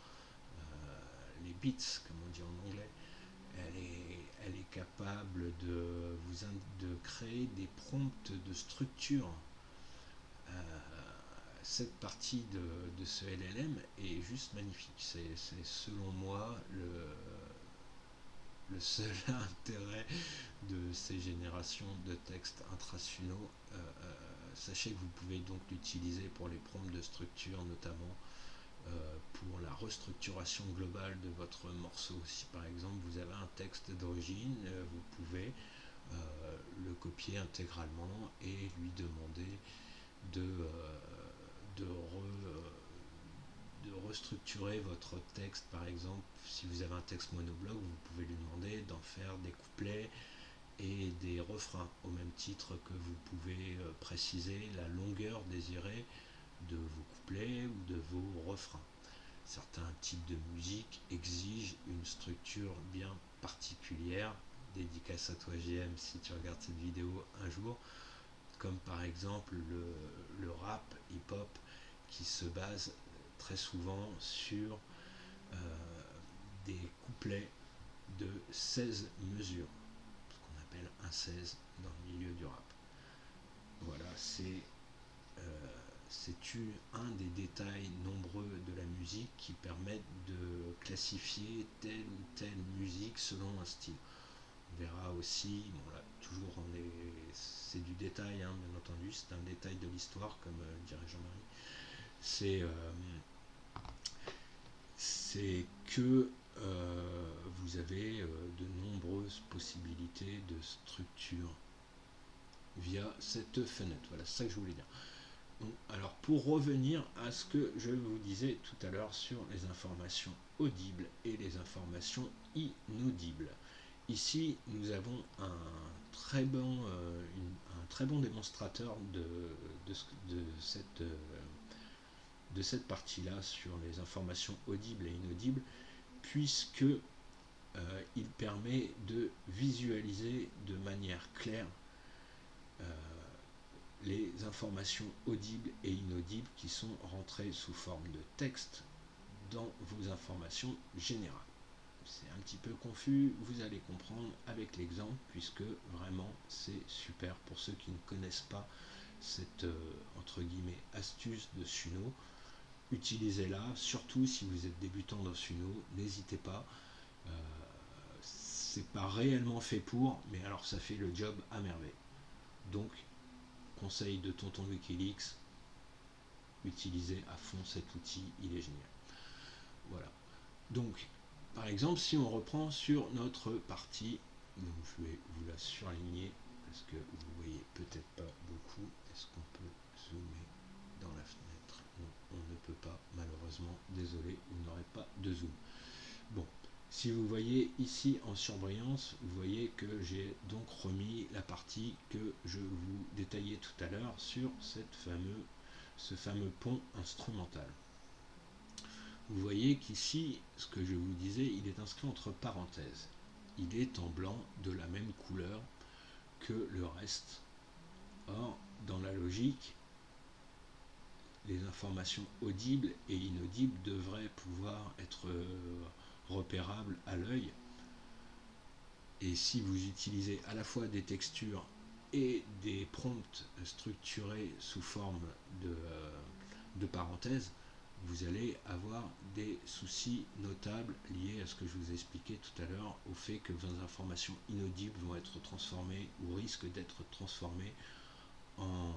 les bits, comme on dit en anglais. Elle est capable de créer des prompts de structure. Cette partie de ce LLM est juste magnifique. C'est selon moi le seul intérêt de ces générations de textes intra-Suno. Sachez que vous pouvez donc l'utiliser pour les prompts de structure, notamment pour la restructuration globale de votre morceau. Si par exemple vous avez un texte d'origine, vous pouvez le copier intégralement et lui demander de restructurer votre texte. Par exemple, si vous avez un texte monobloc, vous pouvez lui demander d'en faire des couplets et des refrains, au même titre que vous pouvez préciser la longueur désirée de vos couplets ou de vos refrains. Certains types de musique exigent une structure bien particulière. Dédicace à toi GM si tu regardes cette vidéo un jour, comme par exemple le rap hip-hop qui se base très souvent sur des couplets de 16 mesures, ce qu'on appelle un 16 dans le milieu du rap. Voilà, c'est un des détails nombreux de la musique qui permettent de classifier telle ou telle musique selon un style. On verra aussi, bon là, toujours c'est du détail, hein, bien entendu, c'est un détail de l'histoire, comme dirait Jean-Marie. C'est que vous avez de nombreuses possibilités de structure via cette fenêtre. Voilà, c'est ça que je voulais dire. Alors pour revenir à ce que je vous disais tout à l'heure sur les informations audibles et les informations inaudibles. Ici, nous avons un très bon démonstrateur de cette partie-là sur les informations audibles et inaudibles, puisque il permet de visualiser de manière claire les informations audibles et inaudibles qui sont rentrées sous forme de texte dans vos informations générales. C'est un petit peu confus, vous allez comprendre avec l'exemple, puisque vraiment c'est super pour ceux qui ne connaissent pas cette entre guillemets astuce de Suno. utilisez-la, surtout si vous êtes débutant dans Suno, n'hésitez pas. C'est pas réellement fait pour, mais alors ça fait le job à merveille. Donc, conseil de tonton Wikileaks, utilisez à fond cet outil, il est génial. Voilà. Donc, par exemple, si on reprend sur notre partie, donc je vais vous la surligner parce que vous voyez peut-être pas beaucoup. Est-ce qu'on peut zoomer dans la fenêtre? Non, on ne peut pas, malheureusement. Désolé, vous n'aurez pas de zoom. Bon, si vous voyez ici en surbrillance, vous voyez que j'ai donc remis la partie que je vous détaillais tout à l'heure sur ce fameux pont instrumental. Vous voyez qu'ici, ce que je vous disais, il est inscrit entre parenthèses. Il est en blanc de la même couleur que le reste. Or, dans la logique, les informations audibles et inaudibles devraient pouvoir être repérables à l'œil. Et si vous utilisez à la fois des textures et des prompts structurés sous forme de parenthèses, vous allez avoir des soucis notables liés à ce que je vous ai expliqué tout à l'heure, au fait que vos informations inaudibles vont être transformées ou risquent d'être transformées en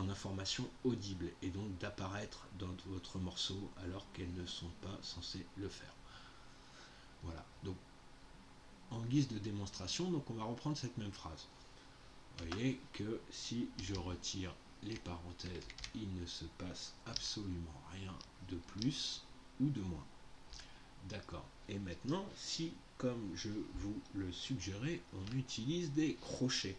informations audibles et donc d'apparaître dans votre morceau alors qu'elles ne sont pas censées le faire. Voilà, donc en guise de démonstration, donc on va reprendre cette même phrase. Vous voyez que si je retire les parenthèses, il ne se passe absolument rien de plus ou de moins. D'accord. Et maintenant, si, comme je vous le suggérais, on utilise des crochets,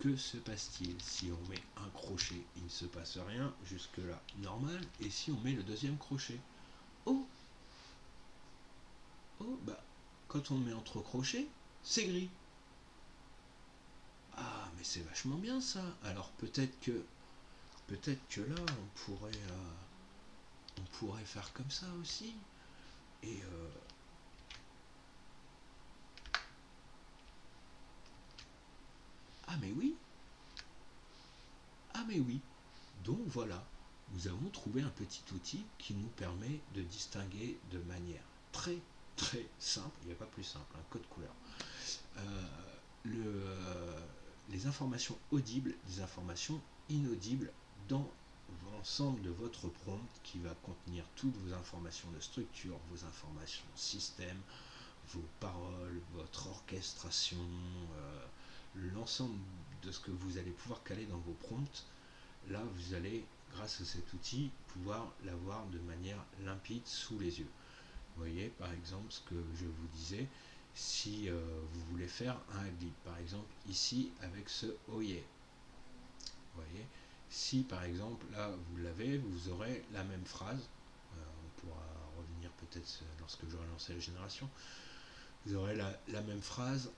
que se passe-t-il? Si on met un crochet, il ne se passe rien, jusque-là, normal. Et si on met le deuxième crochet? Oh, bah, quand on met entre crochets, c'est gris. Ah, mais c'est vachement bien ça. Alors peut-être que là, on pourrait faire comme ça aussi. Et ah mais oui, ah mais oui. Donc voilà, nous avons trouvé un petit outil qui nous permet de distinguer de manière très très simple, il n'y a pas plus simple, un code couleur, les informations audibles des informations inaudibles dans l'ensemble de votre prompt qui va contenir toutes vos informations de structure, vos informations système, vos paroles, votre orchestration, l'ensemble de ce que vous allez pouvoir caler dans vos prompts. Là, vous allez, grâce à cet outil, pouvoir l'avoir de manière limpide sous les yeux. Vous voyez, par exemple, ce que je vous disais, si vous voulez faire un glip, par exemple, ici, avec ce oh yeah. Vous voyez, si par exemple, là, vous l'avez, vous aurez la même phrase, on pourra revenir peut-être lorsque j'aurai lancé la génération, vous aurez la même phrase,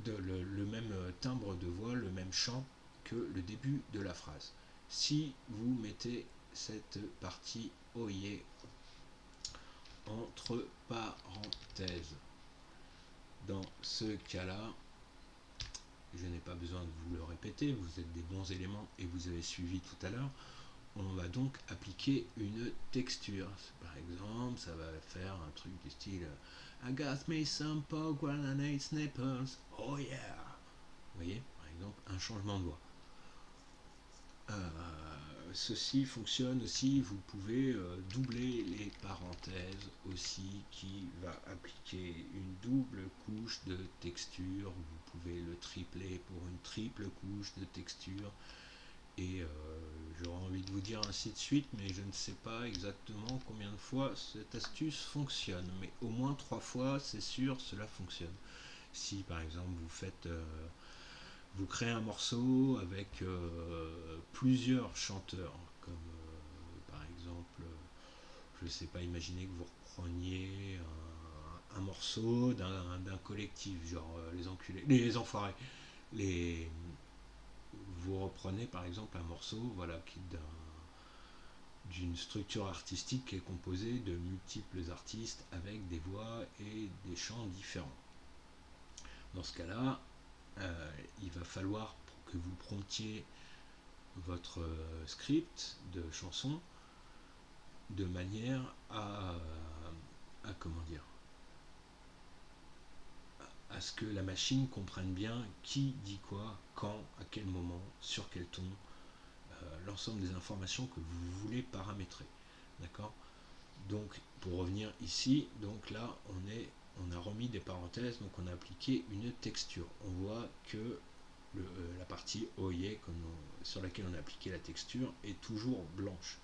le même timbre de voix, le même chant que le début de la phrase. Si vous mettez cette partie oh yeah entre parenthèses, dans ce cas-là, je n'ai pas besoin de vous le répéter, vous êtes des bons éléments et vous avez suivi tout à l'heure, on va donc appliquer une texture. Par exemple, ça va faire un truc du style I got me some pomegranate nipples, oh yeah. Vous voyez, par exemple, un changement de voix. Ceci fonctionne aussi, vous pouvez doubler les parenthèses aussi, qui va appliquer une double couche de texture. Vous pouvez le tripler pour une triple couche de texture. Et j'aurais envie de vous dire ainsi de suite, mais je ne sais pas exactement combien de fois cette astuce fonctionne. Mais au moins 3 fois, c'est sûr, cela fonctionne. Si par exemple vous créez un morceau avec plusieurs chanteurs, comme par exemple, je ne sais pas, imaginez que vous repreniez un morceau d'un collectif, genre les enculés, les enfoirés, vous reprenez par exemple un morceau, voilà, d'une structure artistique qui est composée de multiples artistes avec des voix et des chants différents. Dans ce cas-là, il va falloir que vous promptiez votre script de chanson de manière à comment dire, à ce que la machine comprenne bien qui dit quoi, quand, à quel moment, sur quel ton, l'ensemble des informations que vous voulez paramétrer. D'accord? Donc, pour revenir ici, donc là, on a remis des parenthèses, donc on a appliqué une texture. On voit que la partie OIE sur laquelle on a appliqué la texture est toujours blanche.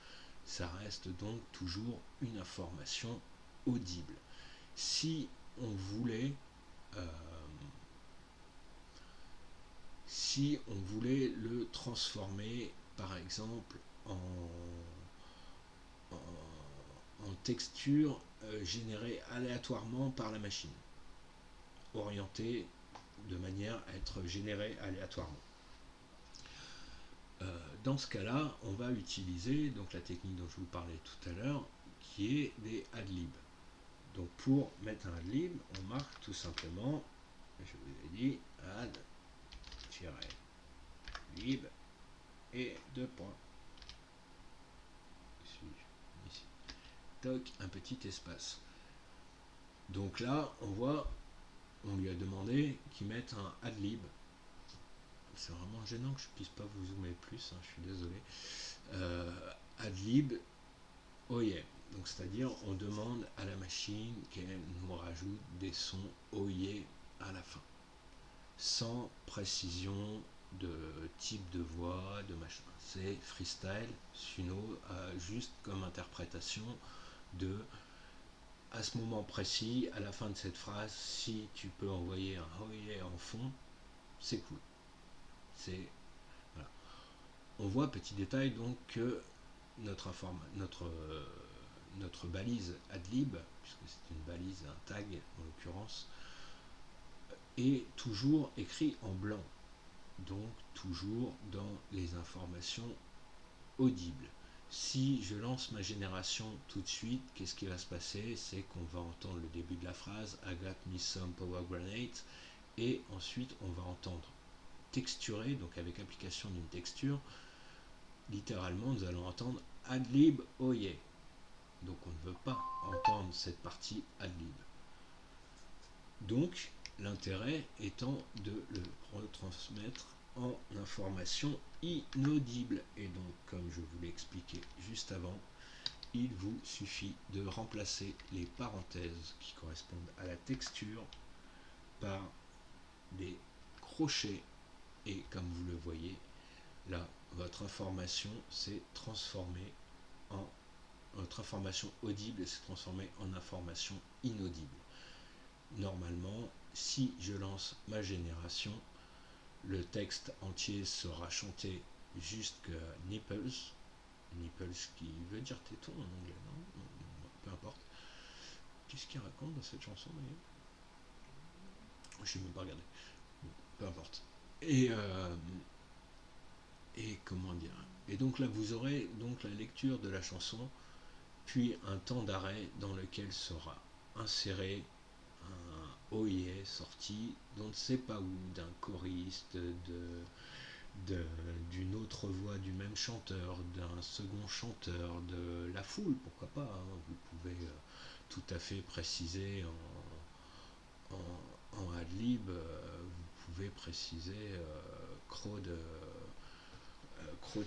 Ça reste donc toujours une information audible. Si on voulait le transformer par exemple en texture générée aléatoirement par la machine, orientée de manière à être générée aléatoirement. Dans ce cas-là, on va utiliser donc la technique dont je vous parlais tout à l'heure, qui est des adlibs. Donc pour mettre un adlib, on marque tout simplement, je vous ai dit, add-lib et deux points. Ici. Toc, un petit espace. Donc là, on voit, on lui a demandé qu'il mette un adlib. C'est vraiment gênant que je puisse pas vous zoomer plus, je suis désolé. Adlib OIE. Donc c'est-à-dire on demande à la machine qu'elle nous rajoute des sons OIE à la fin, sans précision de type de voix, de machin. C'est freestyle. Suno a juste comme interprétation de, à ce moment précis, à la fin de cette phrase, si tu peux envoyer un OIE en fond, c'est cool. Voilà. On voit, petit détail, donc que notre balise adlib, puisque c'est une balise, un tag en l'occurrence, est toujours écrit en blanc, donc toujours dans les informations audibles. Si je lance ma génération tout de suite, qu'est-ce qui va se passer? C'est qu'on va entendre le début de la phrase I got me some power grenade, et ensuite on va entendre texturer, donc avec application d'une texture, littéralement nous allons entendre adlib oye. Donc on ne veut pas entendre cette partie adlib. Donc l'intérêt étant de le retransmettre en information inaudible. Et donc, comme je vous l'ai expliqué juste avant, il vous suffit de remplacer les parenthèses qui correspondent à la texture par des crochets. Et comme vous le voyez, là, votre information s'est transformée en votre information audible s'est transformée en information inaudible. Normalement, si je lance ma génération, le texte entier sera chanté jusqu'à nipples, nipples qui veut dire téton en anglais, non, peu importe. Qu'est-ce qu'il raconte dans cette chanson d'ailleurs? Je ne vais même pas regarder. Bon, peu importe. Et comment dire? Et donc là, vous aurez donc la lecture de la chanson, puis un temps d'arrêt dans lequel sera inséré un OIE sorti d'on ne sait pas où, d'un choriste, d'une autre voix du même chanteur, d'un second chanteur, de la foule, pourquoi pas. Vous pouvez tout à fait préciser en adlib, vous pouvez préciser crowd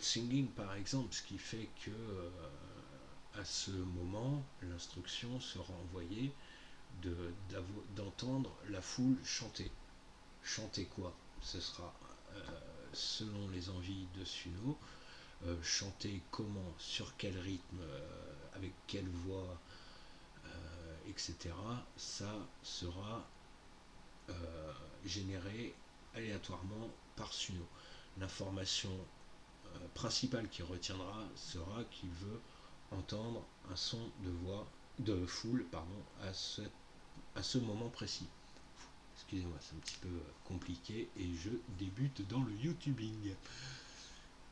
singing par exemple, ce qui fait que à ce moment, l'instruction sera envoyée d'entendre la foule chanter. Chanter quoi? Ce sera selon les envies de Suno, chanter comment, sur quel rythme, avec quelle voix, etc. Ça sera généré aléatoirement par Suno. L'information principale qui retiendra sera qu'il veut entendre un son de voix de foule à ce moment précis. Excusez-moi, c'est un petit peu compliqué et je débute dans le YouTubing.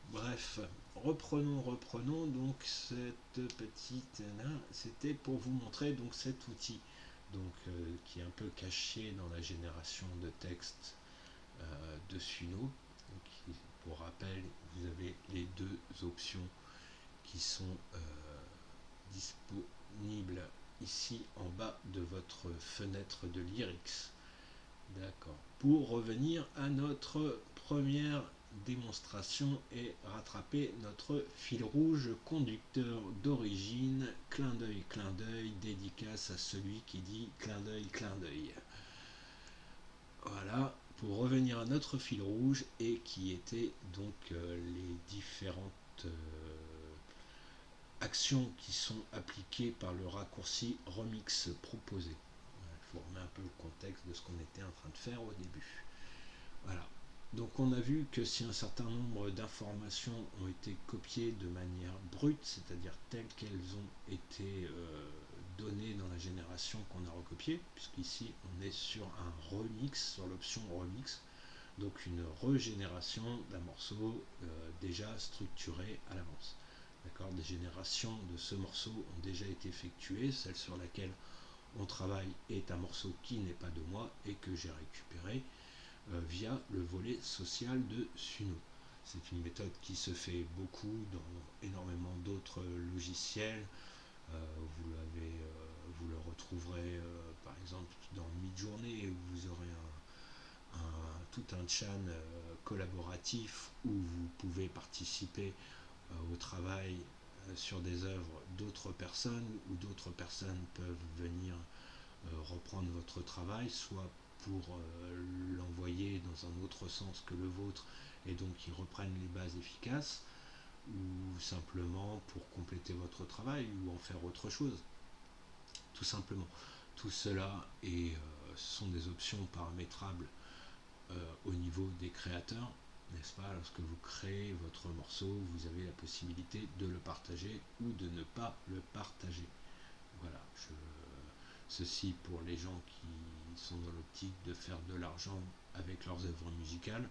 Bref, reprenons donc cette petite c'était pour vous montrer donc cet outil donc qui est un peu caché dans la génération de texte de Suno. Donc, pour rappel, vous avez les deux options qui sont disponible ici en bas de votre fenêtre de Lyrics. D'accord. Pour revenir à notre première démonstration et rattraper notre fil rouge conducteur d'origine, clin d'œil, dédicace à celui qui dit clin d'œil. Voilà, pour revenir à notre fil rouge et qui était donc les différentes actions qui sont appliquées par le raccourci remix proposé. Il faut remettre un peu le contexte de ce qu'on était en train de faire au début. Voilà. Donc on a vu que si un certain nombre d'informations ont été copiées de manière brute, c'est-à-dire telles qu'elles ont été données dans la génération qu'on a recopiée, puisqu'ici on est sur un remix, sur l'option remix, donc une régénération d'un morceau déjà structuré à l'avance. D'accord, des générations de ce morceau ont déjà été effectuées, celle sur laquelle on travaille est un morceau qui n'est pas de moi et que j'ai récupéré via le volet social de Suno. C'est une méthode qui se fait beaucoup dans énormément d'autres logiciels. Vous le retrouverez par exemple dans Midjourney où vous aurez tout un channel collaboratif où vous pouvez participer au travail sur des œuvres d'autres personnes, où d'autres personnes peuvent venir reprendre votre travail, soit pour l'envoyer dans un autre sens que le vôtre et donc qu'ils reprennent les bases efficaces, ou simplement pour compléter votre travail ou en faire autre chose. Tout simplement. Tout cela sont des options paramétrables au niveau des créateurs, n'est-ce pas? Lorsque vous créez votre morceau, vous avez la possibilité de le partager ou de ne pas le partager. Voilà, ceci pour les gens qui sont dans l'optique de faire de l'argent avec leurs œuvres musicales.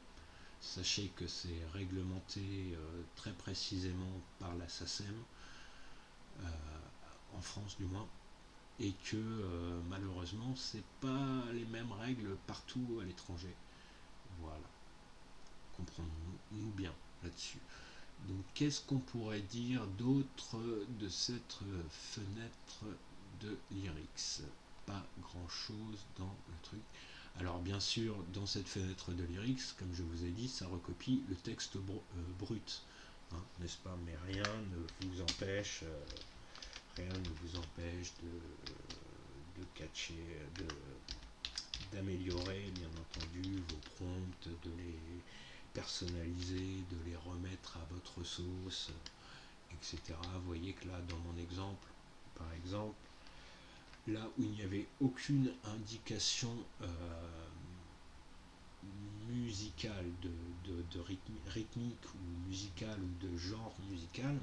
Sachez que c'est réglementé très précisément par la SACEM, en France du moins, et que malheureusement c'est pas les mêmes règles partout à l'étranger. Voilà, comprenons-nous bien là-dessus. Donc qu'est-ce qu'on pourrait dire d'autre de cette fenêtre de Lyrics? Pas grand chose dans le truc. Alors bien sûr, dans cette fenêtre de Lyrics, comme je vous ai dit, ça recopie le texte brut, hein, n'est-ce pas? Mais rien ne vous empêche, de catcher, d'améliorer bien entendu vos prompts, de les personnaliser, de les remettre à votre sauce, etc. Vous voyez que là, dans mon exemple, par exemple, là où il n'y avait aucune indication musicale, de rythmique ou musicale ou de genre musical,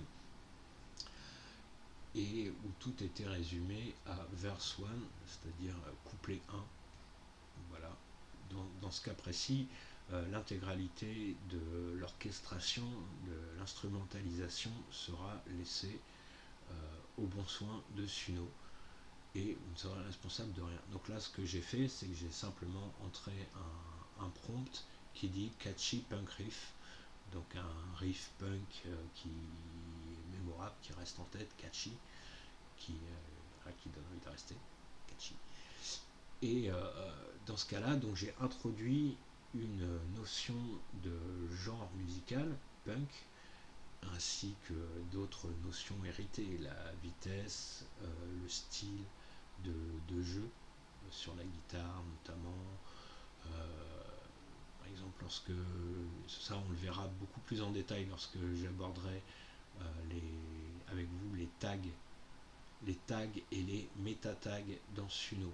et où tout était résumé à verse 1, c'est-à-dire couplet 1. Voilà. Dans ce cas précis, l'intégralité de l'orchestration, de l'instrumentalisation sera laissée au bon soin de Suno et vous ne serez responsable de rien. Donc là, ce que j'ai fait, c'est que j'ai simplement entré un prompt qui dit catchy punk riff, donc un riff punk qui est mémorable, qui reste en tête, catchy, qui donne envie de rester catchy. Et dans ce cas-là, donc j'ai introduit une notion de genre musical, punk, ainsi que d'autres notions héritées, la vitesse, le style de jeu sur la guitare notamment. Par exemple, lorsque ça on le verra beaucoup plus en détail lorsque j'aborderai avec vous les tags et les méta-tags dans Suno.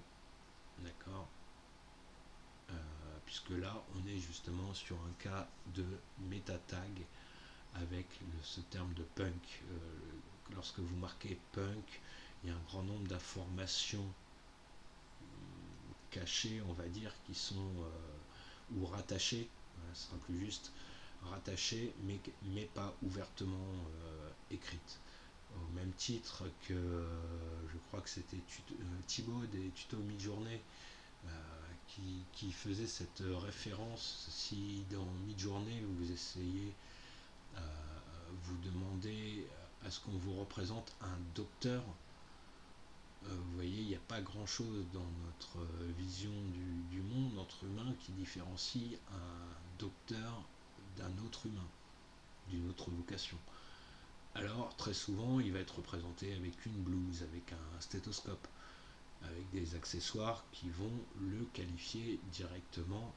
D'accord, puisque là on est justement sur un cas de méta-tag avec ce terme de punk. Lorsque vous marquez punk, il y a un grand nombre d'informations cachées, on va dire, qui sont ou rattachées, voilà, ce sera plus juste, rattachées, mais pas ouvertement écrites. Au même titre que je crois que c'était Thibaut des tutos Midjourney qui faisait cette référence. Si dans Midjourney vous essayez, vous demandez à ce qu'on vous représente un docteur. Vous voyez, il n'y a pas grand-chose dans notre vision du monde entre humains qui différencie un docteur d'un autre humain, d'une autre vocation. Alors, très souvent, il va être représenté avec une blouse, avec un stéthoscope, avec des accessoires qui vont le qualifier directement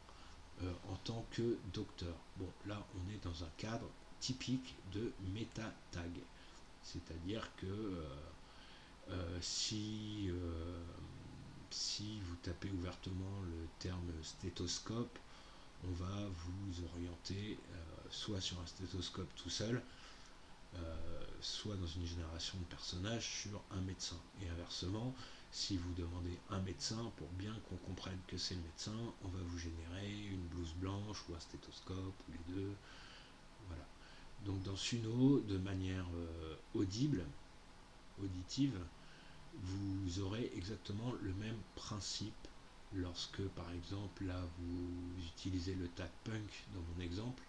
en tant que docteur. Bon, là, on est dans un cadre typique de méta-tag. C'est-à-dire que si vous tapez ouvertement le terme stéthoscope, on va vous orienter soit sur un stéthoscope tout seul, soit dans une génération de personnages sur un médecin. Et inversement, si vous demandez un médecin, pour bien qu'on comprenne que c'est le médecin, on va vous générer une blouse blanche ou un stéthoscope, ou les deux. Voilà. Donc dans Suno, de manière auditive, vous aurez exactement le même principe lorsque, par exemple, là, vous utilisez le tag punk dans mon exemple.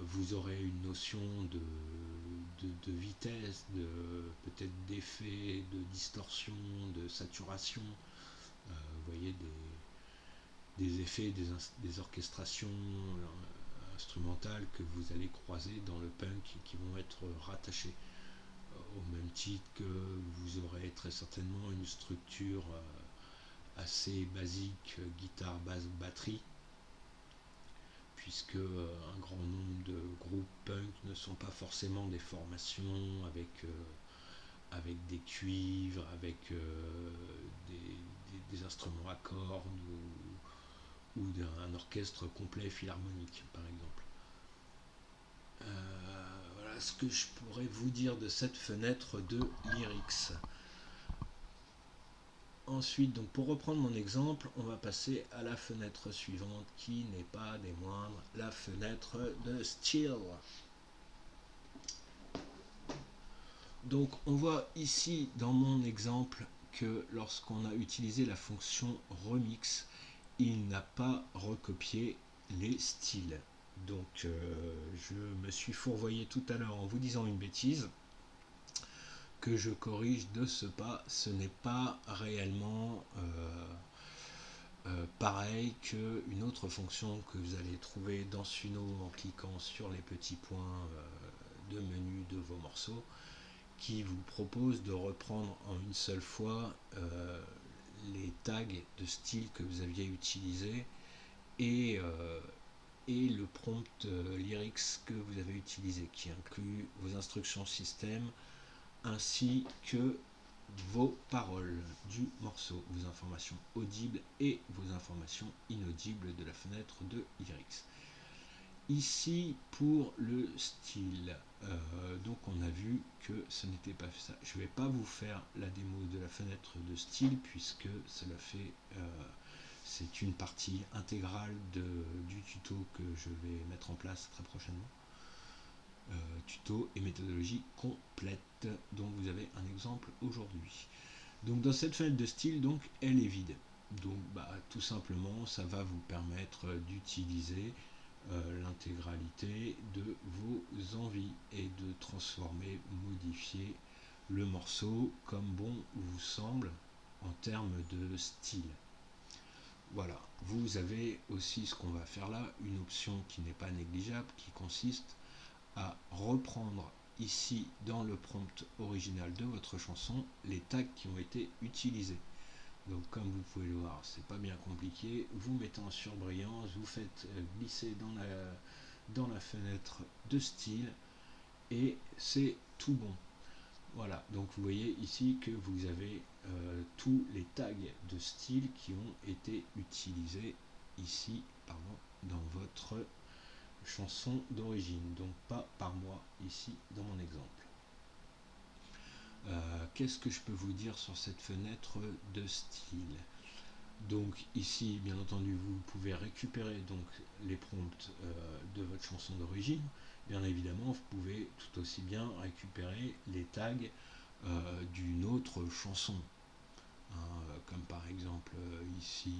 Vous aurez une notion de vitesse, peut-être d'effet, de distorsion, de saturation. Vous voyez des effets, des orchestrations instrumentales que vous allez croiser dans le punk et qui vont être rattachées. Au même titre que vous aurez très certainement une structure assez basique, guitare, basse, batterie, puisque un grand nombre de groupes punk ne sont pas forcément des formations avec des cuivres, avec des instruments à cordes ou d'un orchestre complet philharmonique, par exemple. Voilà ce que je pourrais vous dire de cette fenêtre de lyrics. Ensuite, donc pour reprendre mon exemple, on va passer à la fenêtre suivante qui n'est pas des moindres, la fenêtre de style. Donc on voit ici dans mon exemple que lorsqu'on a utilisé la fonction remix, il n'a pas recopié les styles. Donc je me suis fourvoyé tout à l'heure en vous disant une bêtise que je corrige de ce pas. Ce n'est pas réellement pareil qu'une autre fonction que vous allez trouver dans Suno en cliquant sur les petits points de menu de vos morceaux, qui vous propose de reprendre en une seule fois les tags de style que vous aviez utilisés et le prompt lyrics que vous avez utilisé, qui inclut vos instructions système ainsi que vos paroles du morceau, vos informations audibles et vos informations inaudibles de la fenêtre de lyrics. Ici pour le style, donc on a vu que ce n'était pas ça. Je ne vais pas vous faire la démo de la fenêtre de style puisque cela fait c'est une partie intégrale du tuto que je vais mettre en place très prochainement. Tuto et méthodologie complète dont vous avez un exemple aujourd'hui. Donc dans cette fenêtre de style, donc elle est vide. Donc tout simplement ça va vous permettre d'utiliser l'intégralité de vos envies et de transformer, modifier le morceau comme bon vous semble en termes de style. Voilà, vous avez aussi ce qu'on va faire là, une option qui n'est pas négligeable, qui consiste à reprendre ici dans le prompt original de votre chanson les tags qui ont été utilisés. Donc comme vous pouvez le voir, c'est pas bien compliqué, vous mettez en surbrillance, vous faites glisser dans la fenêtre de style et c'est tout bon. Voilà, donc vous voyez ici que vous avez tous les tags de style qui ont été utilisés ici dans votre chanson d'origine, donc pas par moi ici dans mon exemple. Qu'est-ce que je peux vous dire sur cette fenêtre de style? Donc ici, bien entendu, vous pouvez récupérer donc les prompts de votre chanson d'origine. Bien évidemment, vous pouvez tout aussi bien récupérer les tags d'une autre chanson. Comme par exemple ici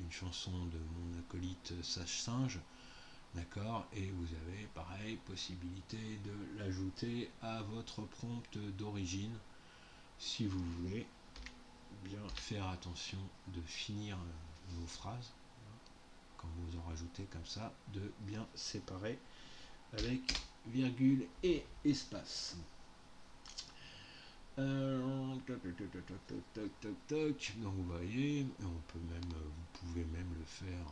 une chanson de mon acolyte Sage Singe. D'accord, et vous avez pareil possibilité de l'ajouter à votre prompt d'origine si vous voulez bien faire attention de finir vos phrases quand vous en rajoutez comme ça, de bien séparer avec virgule et espace. Donc vous voyez, vous pouvez même le faire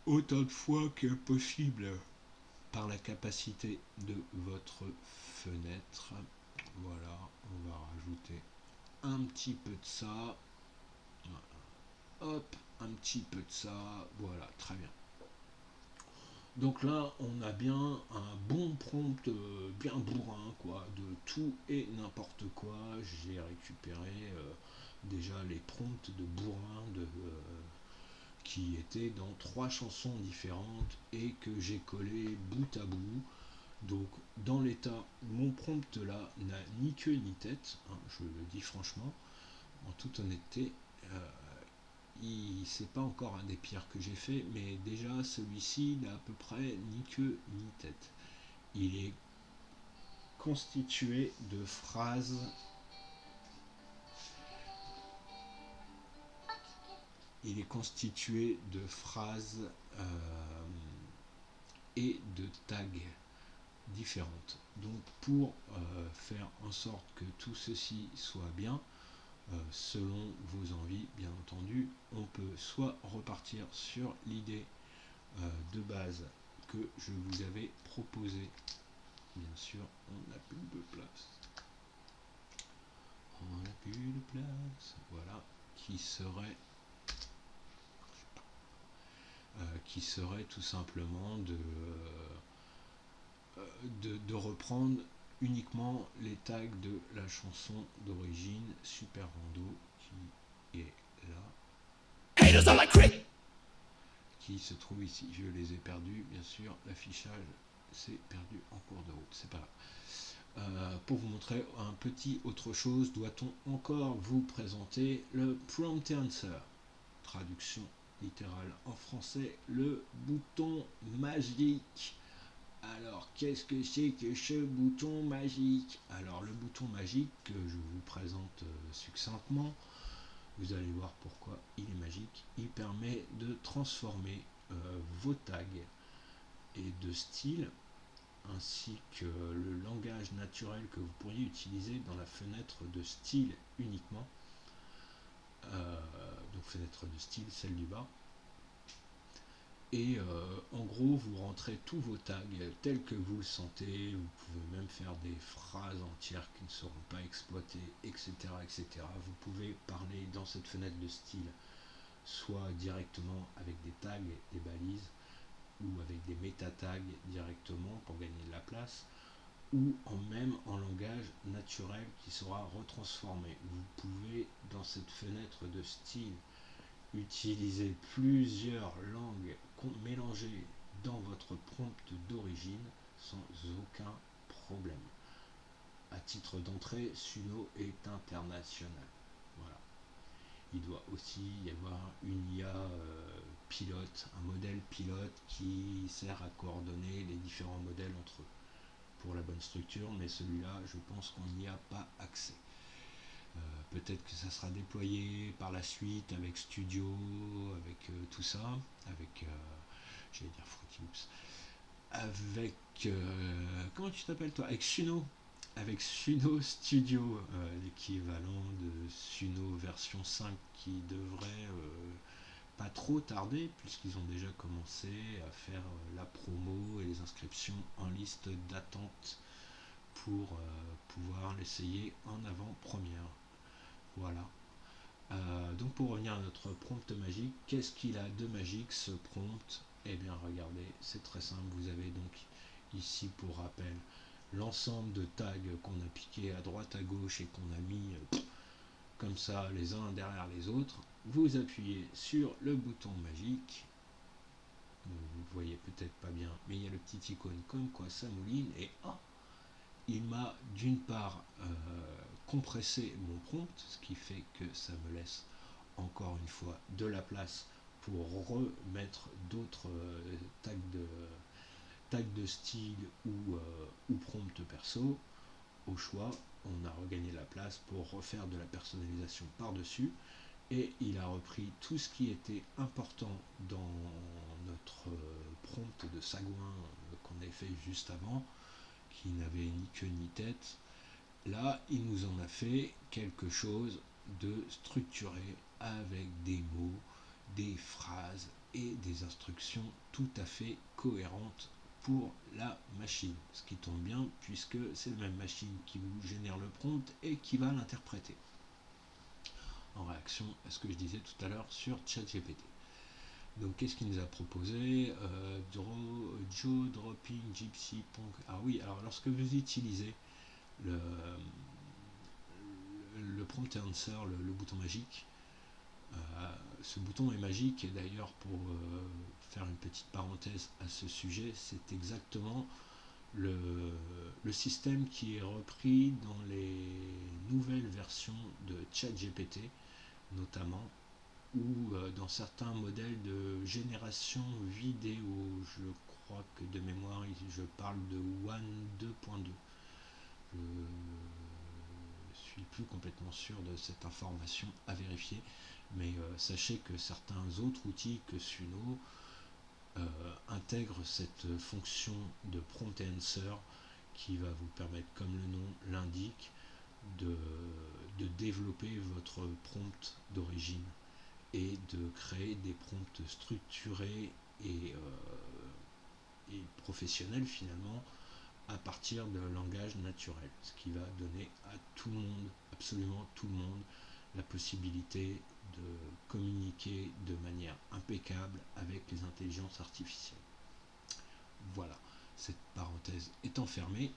autant de fois que possible par la capacité de votre fenêtre. Voilà, on va rajouter un petit peu de ça. Hop, un petit peu de ça. Voilà, très bien. Donc là, on a bien un bon prompt, bien bourrin, quoi, de tout et n'importe quoi. J'ai récupéré déjà les prompts de bourrin qui étaient dans 3 chansons différentes et que j'ai collé bout à bout. Donc dans l'état, mon prompt là n'a ni queue ni tête, hein, je le dis franchement, en toute honnêteté. C'est pas encore un des pires que j'ai fait, mais déjà celui-ci n'a à peu près ni queue ni tête. Il est constitué de phrases. Il est constitué de phrases et de tags différentes. Donc pour faire en sorte que tout ceci soit bien, selon vos envies, bien entendu, on peut soit repartir sur l'idée de base que je vous avais proposé. Bien sûr, on n'a plus de place. On n'a plus de place. Voilà, qui serait tout simplement de reprendre uniquement les tags de la chanson d'origine Super Rando qui est là. Haters are like crazy. Qui se trouve ici. Je les ai perdus, bien sûr. L'affichage s'est perdu en cours de route. C'est pas grave. Pour vous montrer un petit autre chose, doit-on encore vous présenter le prompt answer, traduction littérale en français, le bouton magique. Alors, qu'est-ce que c'est que ce bouton magique? Alors, le bouton magique que je vous présente succinctement, vous allez voir pourquoi il est magique. Il permet de transformer vos tags et de style ainsi que le langage naturel que vous pourriez utiliser dans la fenêtre de style uniquement. Donc fenêtre de style, celle du bas. Et en gros, vous rentrez tous vos tags tels que vous le sentez. Vous pouvez même faire des phrases entières qui ne seront pas exploitées, etc., etc. Vous pouvez parler dans cette fenêtre de style, soit directement avec des tags, des balises, ou avec des méta-tags directement pour gagner de la place, ou même en langage naturel qui sera retransformé. Vous pouvez, dans cette fenêtre de style, utiliser plusieurs langues mélangées dans votre prompt d'origine sans aucun problème. À titre d'entrée, Suno est international. Voilà. Il doit aussi y avoir une IA pilote, un modèle pilote qui sert à coordonner les différents modèles entre eux pour la bonne structure, mais celui-là, je pense qu'on n'y a pas accès. Peut-être que ça sera déployé par la suite avec Studio, avec tout ça, avec, j'allais dire Fruity Loops, avec, comment tu t'appelles toi? Avec Suno, avec Suno Studio, l'équivalent de Suno version 5 qui devrait pas trop tarder puisqu'ils ont déjà commencé à faire la promo et les inscriptions en liste d'attente pour pouvoir l'essayer en avant-première. Voilà. Donc pour revenir à notre prompt magique, qu'est-ce qu'il a de magique ce prompt? Eh bien regardez, c'est très simple, vous avez donc ici pour rappel l'ensemble de tags qu'on a piqués à droite à gauche et qu'on a mis comme ça les uns derrière les autres. Vous appuyez sur le bouton magique, vous ne voyez peut-être pas bien, mais il y a le petit icône comme quoi ça mouline et il m'a d'une part compressé mon prompt, ce qui fait que ça me laisse encore une fois de la place pour remettre d'autres tags de style ou prompt perso, au choix, on a regagné la place pour refaire de la personnalisation par-dessus, et il a repris tout ce qui était important dans notre prompt de Sagouin qu'on avait fait juste avant, qui n'avait ni queue ni tête. Là, il nous en a fait quelque chose de structuré avec des mots, des phrases et des instructions tout à fait cohérentes pour la machine. Ce qui tombe bien puisque c'est la même machine qui vous génère le prompt et qui va l'interpréter. En réaction à ce que je disais tout à l'heure sur ChatGPT. Donc qu'est-ce qu'il nous a proposé Joe, Dropping, Gypsy, Punk. Ah oui, alors lorsque vous utilisez le prompt answer, le bouton magique, ce bouton est magique, et d'ailleurs pour faire une petite parenthèse à ce sujet, c'est exactement le système qui est repris dans les nouvelles versions de ChatGPT notamment, ou dans certains modèles de génération vidéo. Je crois que de mémoire je parle de WAN 2.2. Je suis plus complètement sûr de cette information, à vérifier, mais sachez que certains autres outils que Suno intègrent cette fonction de prompt answer qui va vous permettre, comme le nom l'indique, de développer votre prompt d'origine et de créer des prompts structurés et professionnels finalement, à partir de langage naturel, ce qui va donner à tout le monde, absolument tout le monde, la possibilité de communiquer de manière impeccable avec les intelligences artificielles. Voilà, cette parenthèse étant fermée,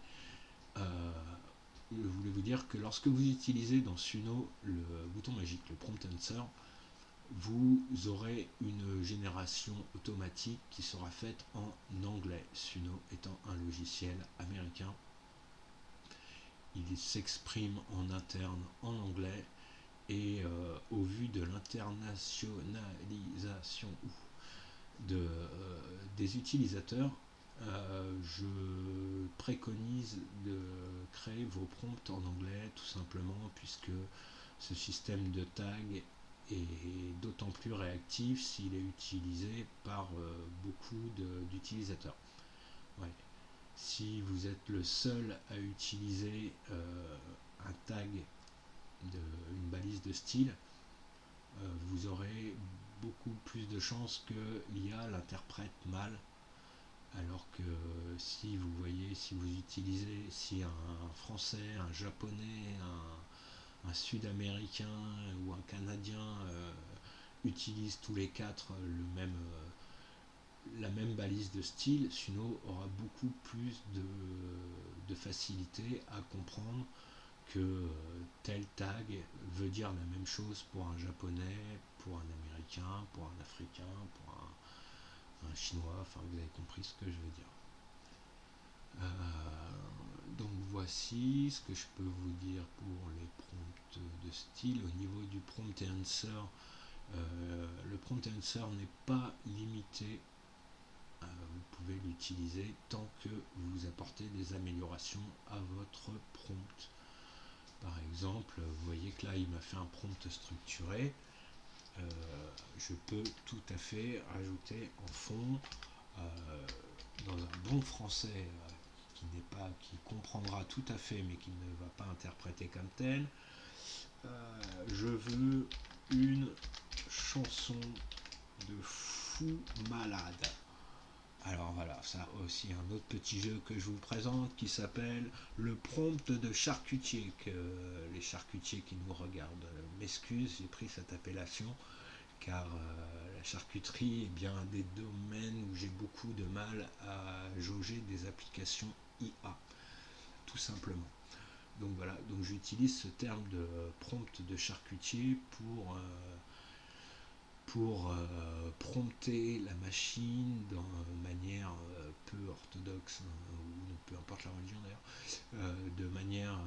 je voulais vous dire que lorsque vous utilisez dans Suno le bouton magique, le prompt answer, vous aurez une génération automatique qui sera faite en anglais. Suno étant un logiciel américain, il s'exprime en interne en anglais, et au vu de l'internationalisation des utilisateurs, je préconise de créer vos prompts en anglais, tout simplement puisque ce système de tag est d'autant plus réactif s'il est utilisé par beaucoup d'utilisateurs. Ouais. Si vous êtes le seul à utiliser un tag, une balise de style, vous aurez beaucoup plus de chances que l'IA l'interprète mal, alors que si vous utilisez, si un français, un japonais, un sud-américain ou un canadien utilisent tous les quatre la même balise de style, Suno aura beaucoup plus de facilité à comprendre que tel tag veut dire la même chose pour un japonais, pour un américain, pour un africain, pour un chinois, enfin vous avez compris ce que je veux dire. Donc voici ce que je peux vous dire pour les prompts de style. Au niveau du prompt answer, le prompt answer n'est pas limité. Vous pouvez l'utiliser tant que vous apportez des améliorations à votre prompt. Par exemple, vous voyez que là il m'a fait un prompt structuré. Je peux tout à fait rajouter en fond, dans un bon français qui comprendra tout à fait mais qui ne va pas interpréter comme tel, je veux une chanson de fou malade. Alors voilà, ça aussi un autre petit jeu que je vous présente qui s'appelle le prompt de charcutier, que les charcutiers qui nous regardent m'excusent, j'ai pris cette appellation car la charcuterie est bien un des domaines où j'ai beaucoup de mal à jauger des applications IA, tout simplement. Donc voilà, donc j'utilise ce terme de prompt de charcutier pour prompter la machine d'une manière peu orthodoxe, ou peu importe la religion d'ailleurs, de manière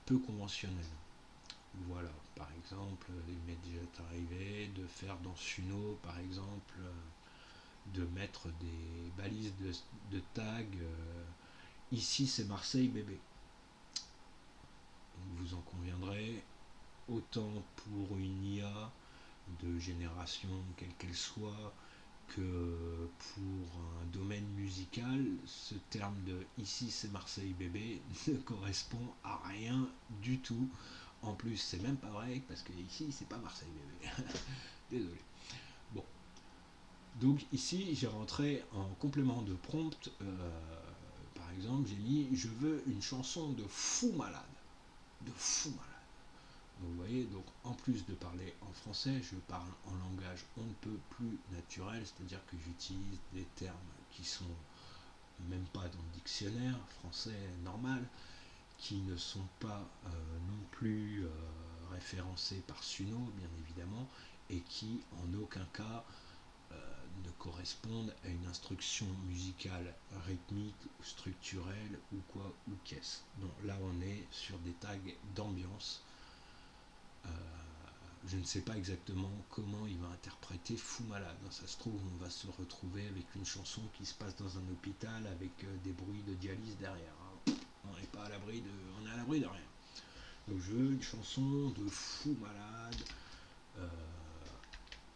peu conventionnelle. voilà, par exemple, il m'est déjà arrivé de faire dans Suno, par exemple, de mettre des balises de tag. Ici, c'est Marseille bébé. Vous en conviendrez, autant pour une IA de génération, quelle qu'elle soit, que pour un domaine musical, ce terme de ici c'est Marseille bébé ne correspond à rien du tout. En plus, c'est même pas vrai parce que ici c'est pas Marseille bébé. Désolé. Bon, donc ici j'ai rentré en complément de prompt, par exemple, j'ai mis je veux une chanson de fou malade, de fou malade. Donc vous voyez, donc en plus de parler en français, je parle en langage on ne peut plus naturel, c'est-à-dire que j'utilise des termes qui sont même pas dans le dictionnaire français normal, qui ne sont pas non plus référencés par Suno, bien évidemment, et qui en aucun cas ne correspondent à une instruction musicale rythmique ou structurelle ou quoi ou qu'est-ce. Donc là on est sur des tags d'ambiance. Je ne sais pas exactement comment il va interpréter Fou Malade. Ça se trouve, on va se retrouver avec une chanson qui se passe dans un hôpital avec des bruits de dialyse derrière. On n'est pas à l'abri de, on est à l'abri de rien. Donc je veux une chanson de Fou Malade, euh,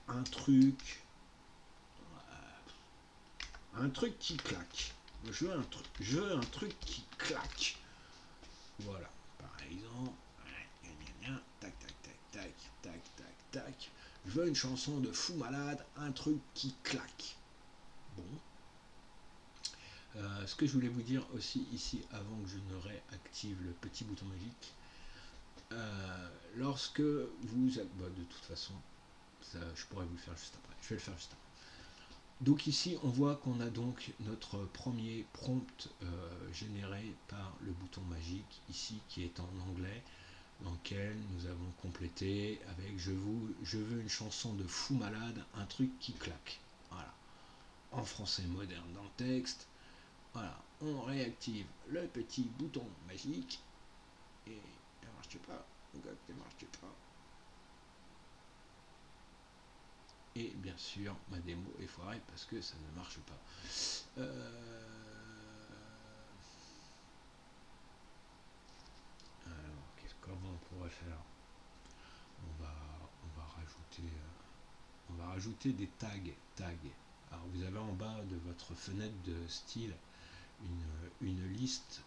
un truc qui claque. Je veux un truc qui claque. Voilà. Par exemple, tac tac tac tac tac tac tac. Je veux une chanson de Fou Malade, un truc qui claque. Bon. Ce que je voulais vous dire aussi ici, avant que je ne réactive le petit bouton magique, lorsque vous... de toute façon, ça, je pourrais vous le faire juste après. Je vais le faire juste après. Donc ici, on voit qu'on a donc notre premier prompt généré par le bouton magique, ici, qui est en anglais, dans lequel nous avons complété avec je veux une chanson de fou malade, un truc qui claque. Voilà. En français moderne dans le texte. Voilà. On réactive le petit bouton magique et ça ne marche pas. Ça ne marche pas. Et bien sûr, ma démo est foirée parce que ça ne marche pas. Alors, comment on pourrait faire? On va rajouter des tags. Alors, vous avez en bas de votre fenêtre de style une liste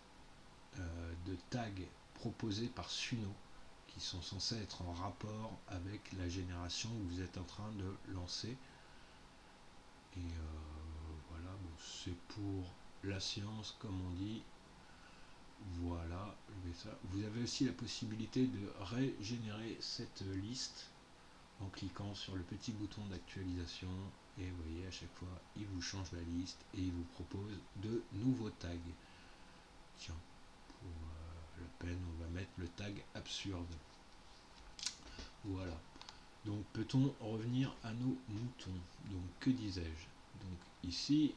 de tags proposés par Suno qui sont censés être en rapport avec la génération que vous êtes en train de lancer. Et voilà, bon, c'est pour la science, comme on dit. Voilà, vous avez aussi la possibilité de régénérer cette liste en cliquant sur le petit bouton d'actualisation et vous voyez à chaque fois il vous change la liste et il vous propose de nouveaux tags. Tiens, pour la peine on va mettre le tag absurde. Voilà. Donc peut-on revenir à nos moutons? Donc que disais-je? Donc ici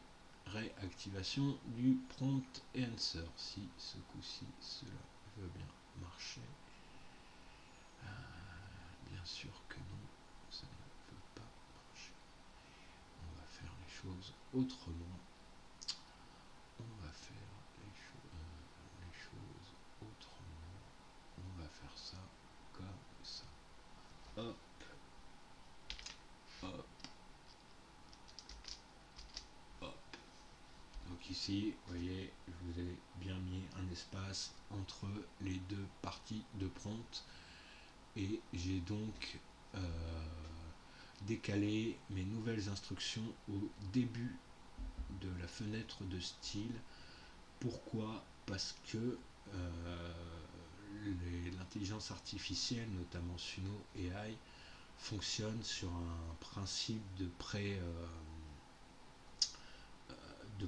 réactivation du prompt answer, si ce coup-ci cela veut bien marcher. Bien sûr que non, ça ne veut pas marcher. On va faire les choses autrement. On va faire les choses autrement. On va faire ça comme ça. Hop, hop, hop. Donc ici, vous voyez, je vous ai bien mis un espace entre les deux parties de prompt et j'ai donc décalé mes nouvelles instructions au début de la fenêtre de style. Pourquoi? Parce que l'intelligence artificielle, notamment Suno AI, fonctionne sur un principe de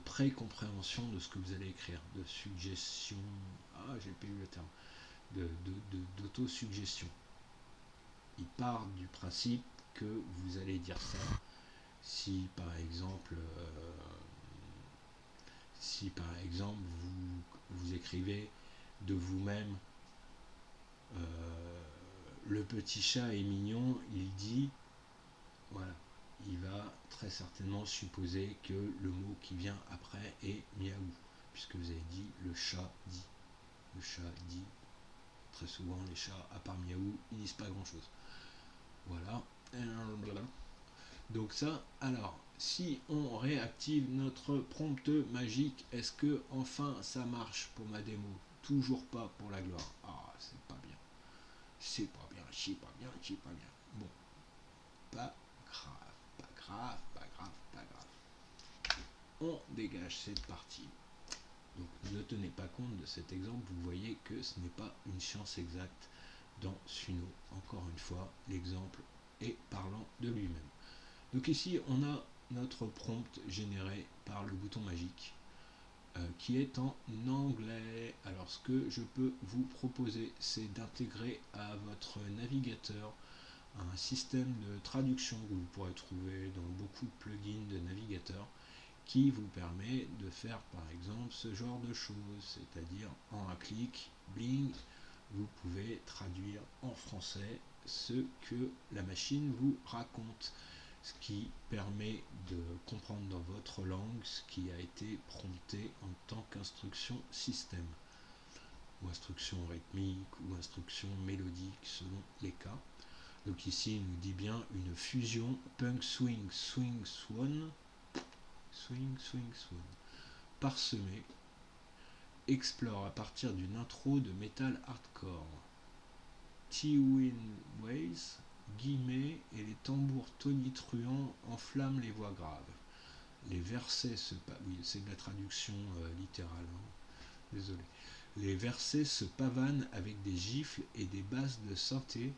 pré-compréhension de ce que vous allez écrire, de suggestion, j'ai pas eu le terme, d'autosuggestion. Il part du principe que vous allez dire ça si par exemple vous écrivez de vous-même le petit chat est mignon, il dit, voilà, il va très certainement supposer que le mot qui vient après est miaou, puisque vous avez dit le chat dit. Le chat dit, très souvent les chats, à part miaou, ils disent pas grand chose. Voilà. Donc ça, alors, si on réactive notre prompt magique, est-ce que enfin ça marche pour ma démo? Toujours pas pour la gloire. Ah, c'est pas bien. C'est pas bien, c'est pas bien, c'est pas bien. Bon, pas grave, pas grave, pas grave, pas grave. On dégage cette partie. Donc ne tenez pas compte de cet exemple, vous voyez que ce n'est pas une science exacte dans Suno. Encore une fois, l'exemple est parlant de lui-même. Donc ici, on a notre prompt généré par le bouton magique qui est en anglais. Alors ce que je peux vous proposer, c'est d'intégrer à votre navigateur un système de traduction que vous pourrez trouver dans beaucoup de plugins de navigateurs qui vous permet de faire par exemple ce genre de choses, c'est-à-dire en un clic, bling, vous pouvez traduire en français ce que la machine vous raconte, ce qui permet de comprendre dans votre langue ce qui a été prompté en tant qu'instruction système, ou instruction rythmique, ou instruction mélodique selon les cas. Donc ici il nous dit bien une fusion punk swing swing swan parsemé explore à partir d'une intro de metal hardcore. T-Win Ways, guillemets et les tambours tonitruants enflamment les voix graves. Les versets se oui, c'est de la traduction littérale, hein. Désolé. Les versets se pavanent avec des gifles et des basses de synthé,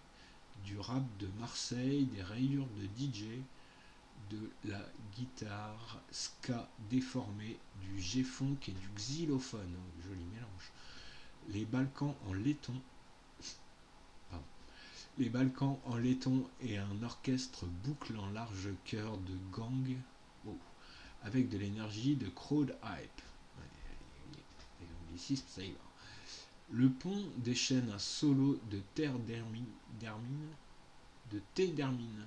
du rap de Marseille, des rayures de DJ, de la guitare ska déformée, du G-funk et du xylophone. Joli mélange. Les Balkans en laiton. Pardon. Les Balkans en laiton et un orchestre boucle en large chœur de gang. Oh. Avec de l'énergie de crowd hype. Les anglicismes, ça y va. Le pont déchaîne un solo de terre d'hermine, de T-dermine,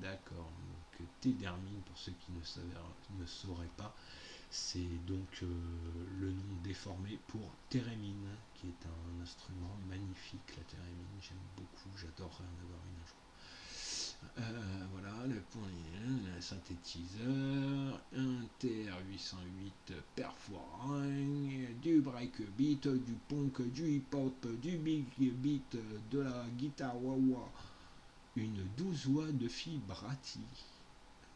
d'accord. Donc T-dermine, pour ceux qui ne sauraient pas, c'est donc le nom déformé pour thérémine, qui est un instrument magnifique, la thérémine, j'aime beaucoup, j'adorerais en avoir une un jour. Voilà, le synthétiseur, un TR-808 perforant, du breakbeat, du punk, du hip-hop, du big beat, de la guitare wah-wah, une 12 watts de fil Brati.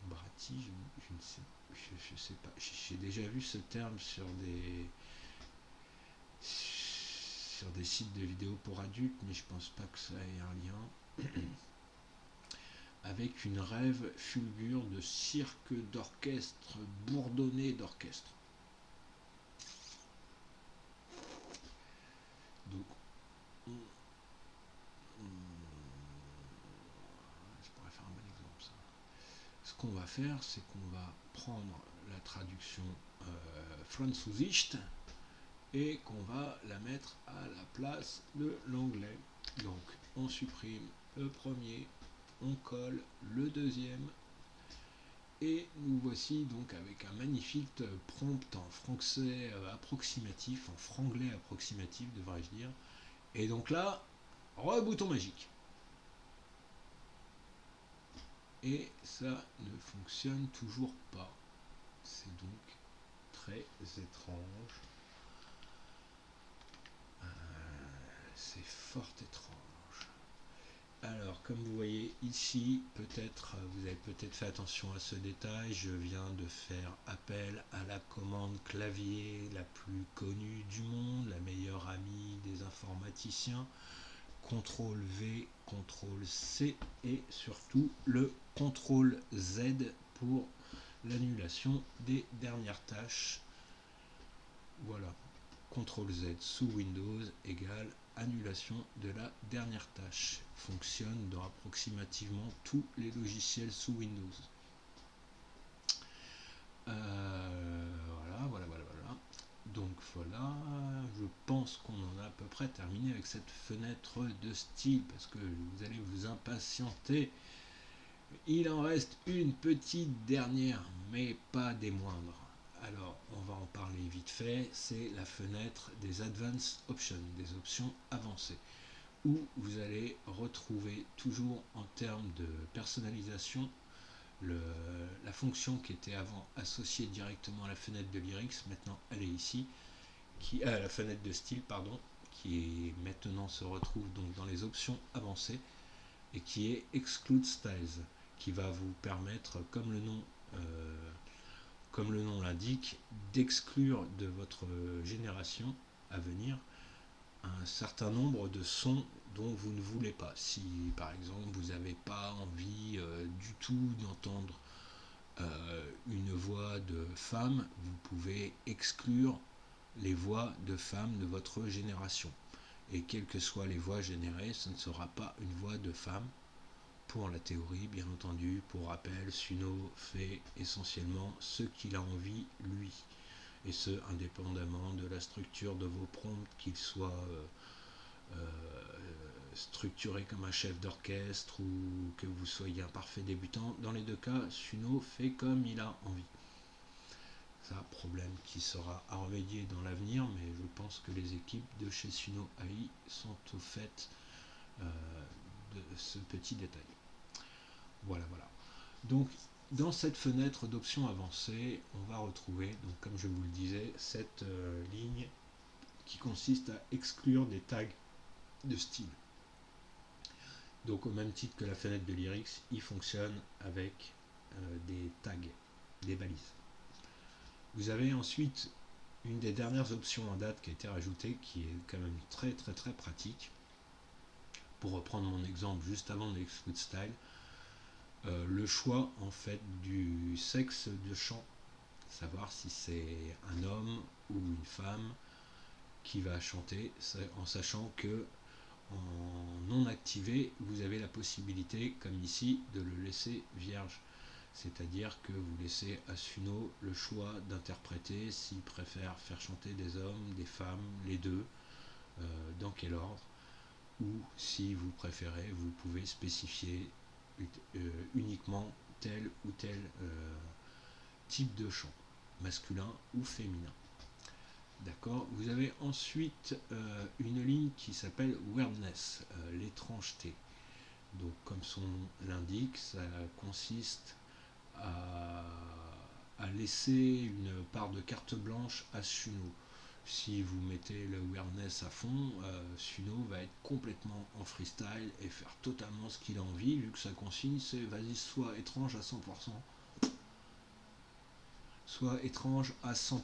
Brati, je ne sais pas, j'ai déjà vu ce terme sur des sites de vidéos pour adultes, mais je pense pas que ça ait un lien. Avec une rêve fulgure de cirque d'orchestre, bourdonné d'orchestre. Donc, je pourrais faire un bon exemple ça. Ce qu'on va faire, c'est qu'on va prendre la traduction französisch et qu'on va la mettre à la place de l'anglais. Donc, on supprime le premier, on colle le deuxième, et nous voici donc avec un magnifique prompt en français approximatif, en franglais approximatif devrais-je dire. Et donc là, rebouton magique. Et ça ne fonctionne toujours pas. C'est donc très étrange. C'est fort étrange. Alors, comme vous voyez ici, peut-être vous avez peut-être fait attention à ce détail, je viens de faire appel à la commande clavier la plus connue du monde, la meilleure amie des informaticiens, CTRL V, CTRL C et surtout le CTRL Z pour l'annulation des dernières tâches. Voilà, CTRL Z sous Windows égale annulation de la dernière tâche. Fonctionne dans approximativement tous les logiciels sous Windows. Voilà. Donc voilà, je pense qu'on en a à peu près terminé avec cette fenêtre de style, parce que vous allez vous impatienter. Il en reste une petite dernière, mais pas des moindres. Alors, on va en parler vite fait, c'est la fenêtre des Advanced Options, des options avancées, où vous allez retrouver toujours en termes de personnalisation la fonction qui était avant associée directement à la fenêtre de Lyrics, maintenant elle est ici, la fenêtre de style, pardon, qui est maintenant se retrouve donc dans les options avancées et qui est Exclude Styles, qui va vous permettre, comme le nom l'indique, d'exclure de votre génération à venir un certain nombre de sons dont vous ne voulez pas. Si par exemple vous n'avez pas envie du tout d'entendre une voix de femme, vous pouvez exclure les voix de femmes de votre génération. Et quelles que soient les voix générées, ce ne sera pas une voix de femme. Pour la théorie, bien entendu, pour rappel, Suno fait essentiellement ce qu'il a envie, lui. Et ce, indépendamment de la structure de vos prompts, qu'ils soient structurés comme un chef d'orchestre ou que vous soyez un parfait débutant. Dans les deux cas, Suno fait comme il a envie. C'est un problème qui sera à remédier dans l'avenir, mais je pense que les équipes de chez Suno AI sont au fait de ce petit détail. Voilà. Donc, dans cette fenêtre d'options avancées, on va retrouver, donc, comme je vous le disais, cette ligne qui consiste à exclure des tags de style. Donc, au même titre que la fenêtre de Lyrics, il fonctionne avec des tags, des balises. Vous avez ensuite une des dernières options en date qui a été rajoutée, qui est quand même très pratique. Pour reprendre mon exemple juste avant de l'Exclude Style, le choix en fait du sexe de chant, savoir si c'est un homme ou une femme qui va chanter, en sachant que en non activé, vous avez la possibilité, comme ici, de le laisser vierge. C'est-à-dire que vous laissez à Suno le choix d'interpréter s'il préfère faire chanter des hommes, des femmes, les deux, dans quel ordre, ou si vous préférez, vous pouvez spécifier uniquement tel ou tel type de chant, masculin ou féminin. D'accord. Vous avez ensuite une ligne qui s'appelle Weirdness, l'étrangeté. Donc, comme son nom l'indique, ça consiste à laisser une part de carte blanche à Suno. Si vous mettez le weirdness à fond, Suno va être complètement en freestyle et faire totalement ce qu'il a envie, vu que sa consigne c'est vas-y, sois étrange à 100%. Soit étrange à 100%.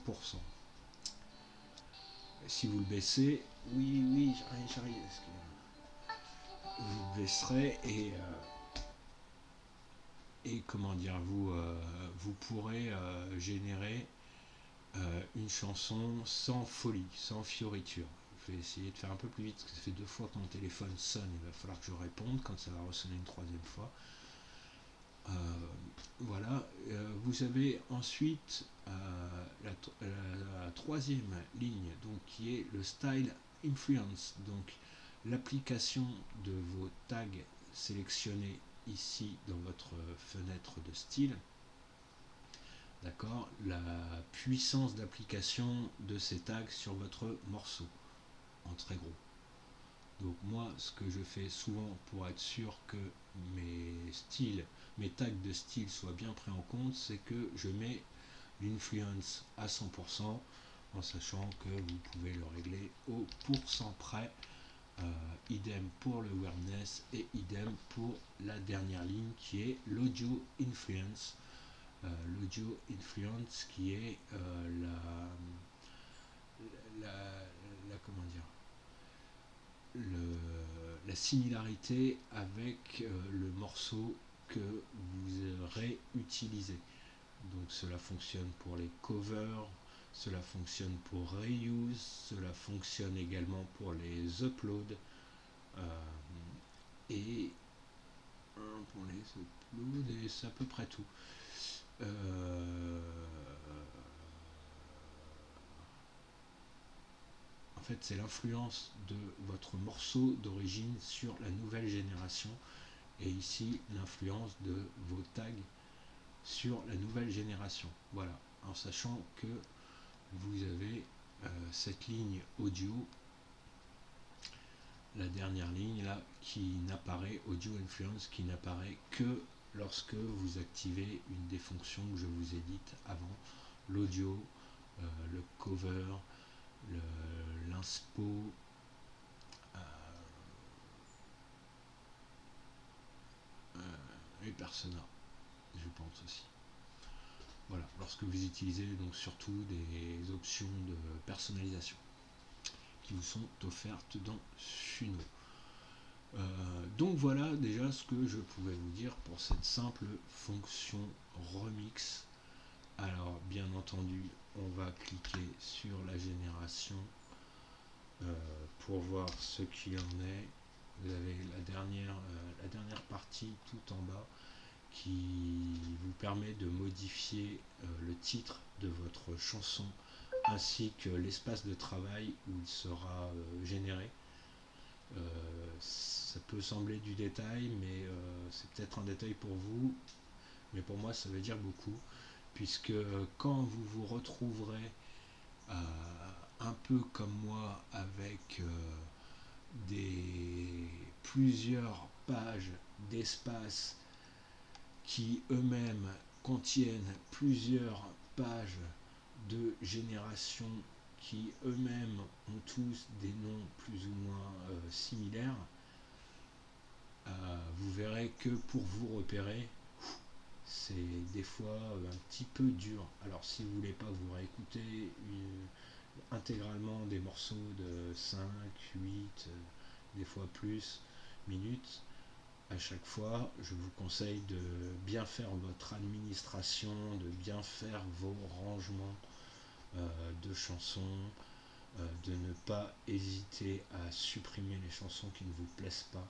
Si vous le baissez, oui, j'arrive. Vous le baisserez et comment dire, vous pourrez générer une chanson sans folie, sans fioriture. Je vais essayer de faire un peu plus vite parce que ça fait 2 fois que mon téléphone sonne, il va falloir que je réponde quand ça va ressonner une 3e fois. Voilà, vous avez ensuite la 3e ligne, donc qui est le style influence, donc l'application de vos tags sélectionnés ici dans votre fenêtre de style. D'accord, la puissance d'application de ces tags sur votre morceau en très gros. Donc moi, ce que je fais souvent pour être sûr que mes tags de style soient bien pris en compte, c'est que je mets l'influence à 100%, en sachant que vous pouvez le régler au pourcent près. Idem pour le weirdness et idem pour la dernière ligne qui est l'audio influence. L'audio influence qui est comment dire, la similarité avec le morceau que vous aurez utilisé. Donc cela fonctionne pour les covers, cela fonctionne pour reuse, cela fonctionne également pour les uploads et pour les uploads et c'est à peu près tout. en fait, c'est l'influence de votre morceau d'origine sur la nouvelle génération, et ici l'influence de vos tags sur la nouvelle génération. Voilà, en sachant que vous avez cette ligne audio, la dernière ligne là, qui n'apparaît, audio influence, qui n'apparaît que lorsque vous activez une des fonctions que je vous ai dites avant, l'audio, le cover, l'inspo, et persona, je pense aussi. Voilà, lorsque vous utilisez donc surtout des options de personnalisation qui vous sont offertes dans Suno. Donc voilà déjà ce que je pouvais vous dire pour cette simple fonction remix. Alors bien entendu, on va cliquer sur la génération pour voir ce qu'il en est. Vous avez la dernière partie tout en bas qui vous permet de modifier le titre de votre chanson ainsi que l'espace de travail où il sera généré. Ça peut sembler du détail, mais c'est peut-être un détail pour vous, mais pour moi ça veut dire beaucoup, puisque quand vous vous retrouverez un peu comme moi avec plusieurs pages d'espace qui eux-mêmes contiennent plusieurs pages de génération qui eux-mêmes ont tous des noms plus ou moins similaires, vous verrez que pour vous repérer, c'est des fois un petit peu dur. Alors si vous voulez pas vous réécouter intégralement des morceaux de 5, 8, des fois plus minutes, à chaque fois, je vous conseille de bien faire votre administration, de bien faire vos rangements de chansons, de ne pas hésiter à supprimer les chansons qui ne vous plaisent pas,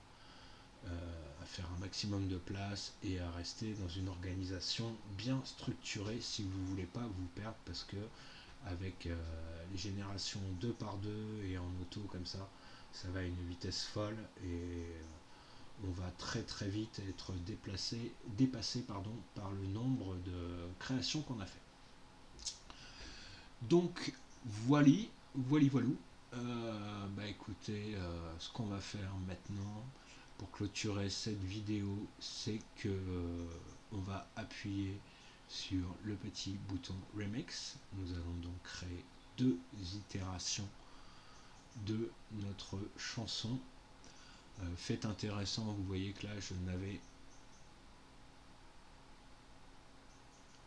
à faire un maximum de place et à rester dans une organisation bien structurée si vous ne voulez pas vous perdre, parce que avec les générations 2 par 2 et en auto comme ça va à une vitesse folle et on va très très vite être dépassé par le nombre de créations qu'on a fait. Donc voilou. Écoutez, ce qu'on va faire maintenant pour clôturer cette vidéo, c'est que on va appuyer sur le petit bouton Remix. Nous allons donc créer 2 itérations de notre chanson. Fait intéressant, vous voyez que là je n'avais...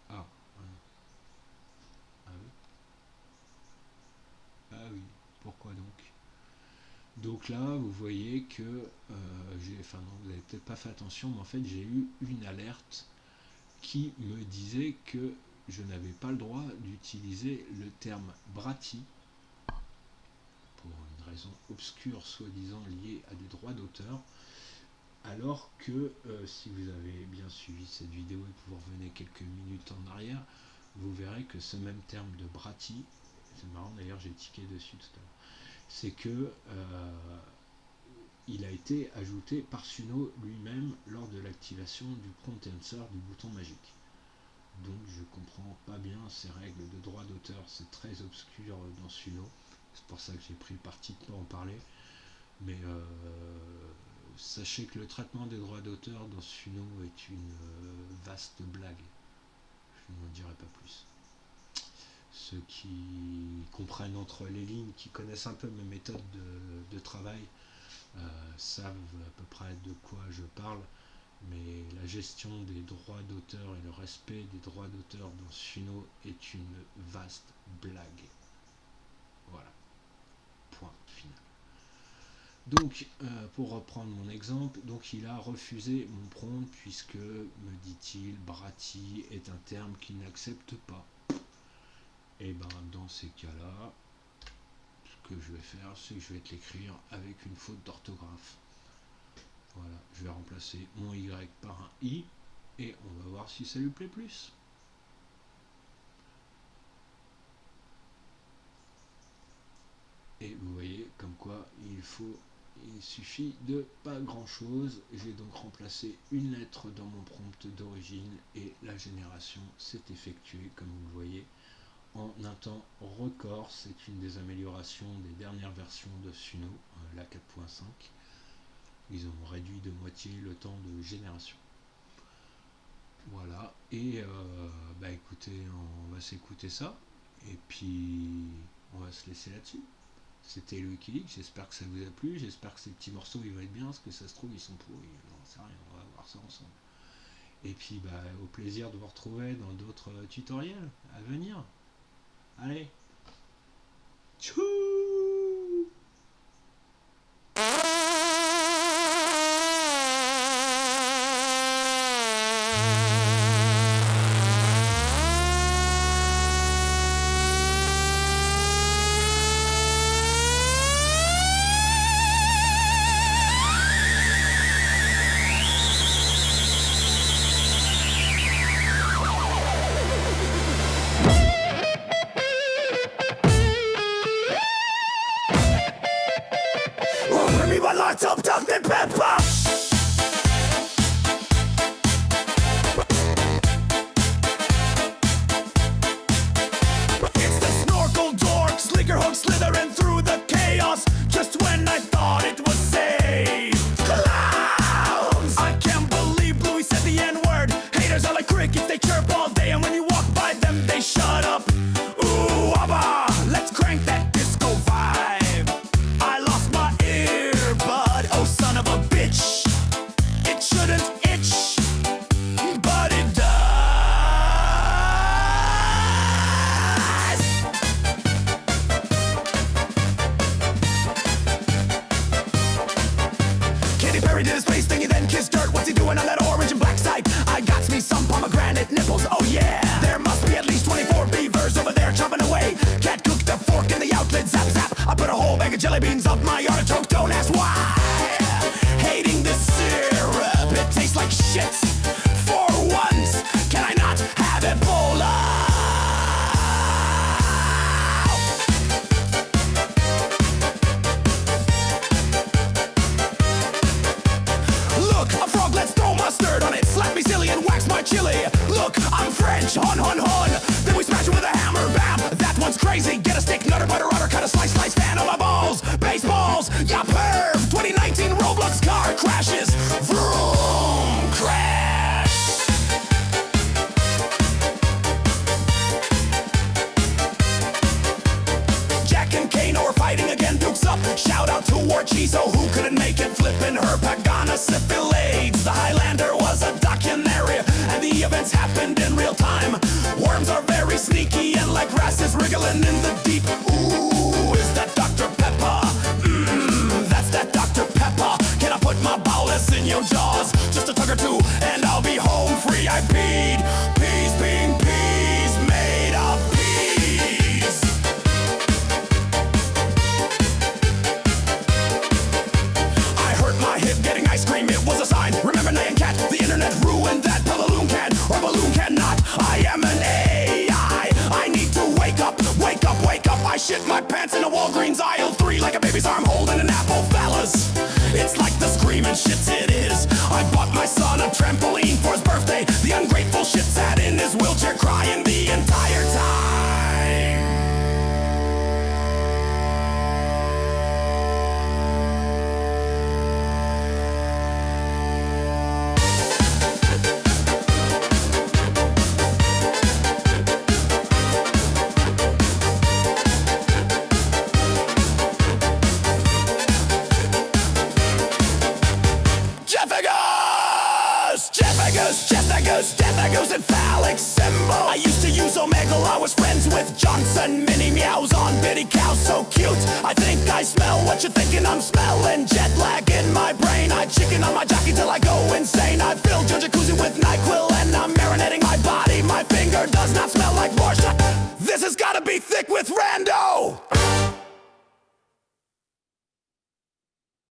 Ah, ah oui. Ah oui, pourquoi donc? Donc là, vous voyez que vous n'avez peut-être pas fait attention, mais en fait j'ai eu une alerte qui me disait que je n'avais pas le droit d'utiliser le terme Bratty pour une raison obscure soi-disant liée à des droits d'auteur, alors que si vous avez bien suivi cette vidéo et que vous revenez quelques minutes en arrière, vous verrez que ce même terme de Bratty, c'est marrant d'ailleurs, j'ai tiqué dessus tout à l'heure, c'est que il a été ajouté par Suno lui-même lors de l'activation du prompt answer du bouton magique. Donc je comprends pas bien ces règles de droit d'auteur, c'est très obscur dans Suno, c'est pour ça que j'ai pris le parti de ne pas en parler, mais sachez que le traitement des droits d'auteur dans Suno est une vaste blague, je n'en dirai pas plus. Ceux qui comprennent entre les lignes, qui connaissent un peu mes méthodes de travail, savent à peu près de quoi je parle, mais la gestion des droits d'auteur et le respect des droits d'auteur dans Suno est une vaste blague. Voilà, point final. Donc, pour reprendre mon exemple, donc il a refusé mon prompt puisque, me dit-il, Bratty est un terme qu'il n'accepte pas. Et ben dans ces cas-là, ce que je vais faire, c'est que je vais te l'écrire avec une faute d'orthographe. Voilà, je vais remplacer mon Y par un I et on va voir si ça lui plaît plus. Et vous voyez comme quoi il suffit de pas grand chose. J'ai donc remplacé une lettre dans mon prompt d'origine et la génération s'est effectuée comme vous le voyez en un temps record. C'est une des améliorations des dernières versions de Suno, la 4.5. Ils ont réduit de moitié le temps de génération. Voilà, et écoutez, on va s'écouter ça, et puis on va se laisser là-dessus. C'était le Wikileaks, j'espère que ça vous a plu, j'espère que ces petits morceaux ils vont être bien, parce que ça se trouve ils sont pourris, j'en sais rien, on va voir ça ensemble. Et puis au plaisir de vous retrouver dans d'autres tutoriels à venir. Allez, tchou! Bring me my lights up, Dr. Pepper. It's the snorkel dork, slicker hook slithering through the chaos. Just when I thought it was safe. Clowns! I can't believe Bluey said the N-word. Haters are like crickets, they chirp all day, and when you walk by them, they shut up. Ooh, abba, let's crank that disco vibe. I lost my earbud, oh son of a bitch. It shouldn't itch, but it does. Katy Perry did his face thingy, then kissed dirt. What's he doing on that orange and black side? I got me some pomegranate nipples, oh yeah. There must be at least 24 beavers over there chopping away. Cat cooked a fork in the outlet, zap zap. I put a whole bag of jelly beans up my artichoke, don't ask why. Hating the syrup, it tastes like shit. For once, can I not have Ebola? Look, a frog, let's throw mustard on it. Slap me silly and wax my chili. Look, I'm French, hun hun hun. Then we smash it with a hammer, bam. That one's crazy. Get a stick, nutter, butter, rudder, cut a slice, slice, fan on my balls. Baseballs, ya perv. 2019 Roblox car crashes. Vroom, crash. Jack and Kano are fighting again, Dukes up. Shout out to War Chizo, who couldn't make it, flipping her Pagana syphilades. The Highlander was a documentary, and the events happened in real time. Worms are very sneaky, and like grasses wriggling in the deep. Ooh, is that Dr. Pepper? That's that Dr. Pepper. Can I put my bowels in your jaws? Just a tug or two, and I'll be home free. I peed. Peas being peas, made of peas. I hurt my hip getting ice cream, it was a sign. Remember Nyan Cat? The internet ruined that. Balloon can, or balloon cannot. I am an AI. I need to wake up, wake up, wake up. I shit my pants in a Walgreens aisle 3 like a baby's arm holding an apple, fellas. It's like the screaming shits it is. I bought my son a trampoline for his birthday. The ungrateful shit sat in his wheelchair crying the entire time. Jeffagos and phallic symbol. I used to use Omegle, I was friends with Johnson. Mini meows on bitty cows, so cute. I think I smell what you're thinking I'm smelling. Jet lag in my brain, I chicken on my jockey till I go insane. I filled your jacuzzi with NyQuil and I'm marinating my body. My finger does not smell like borscht. This has gotta be thick with rando.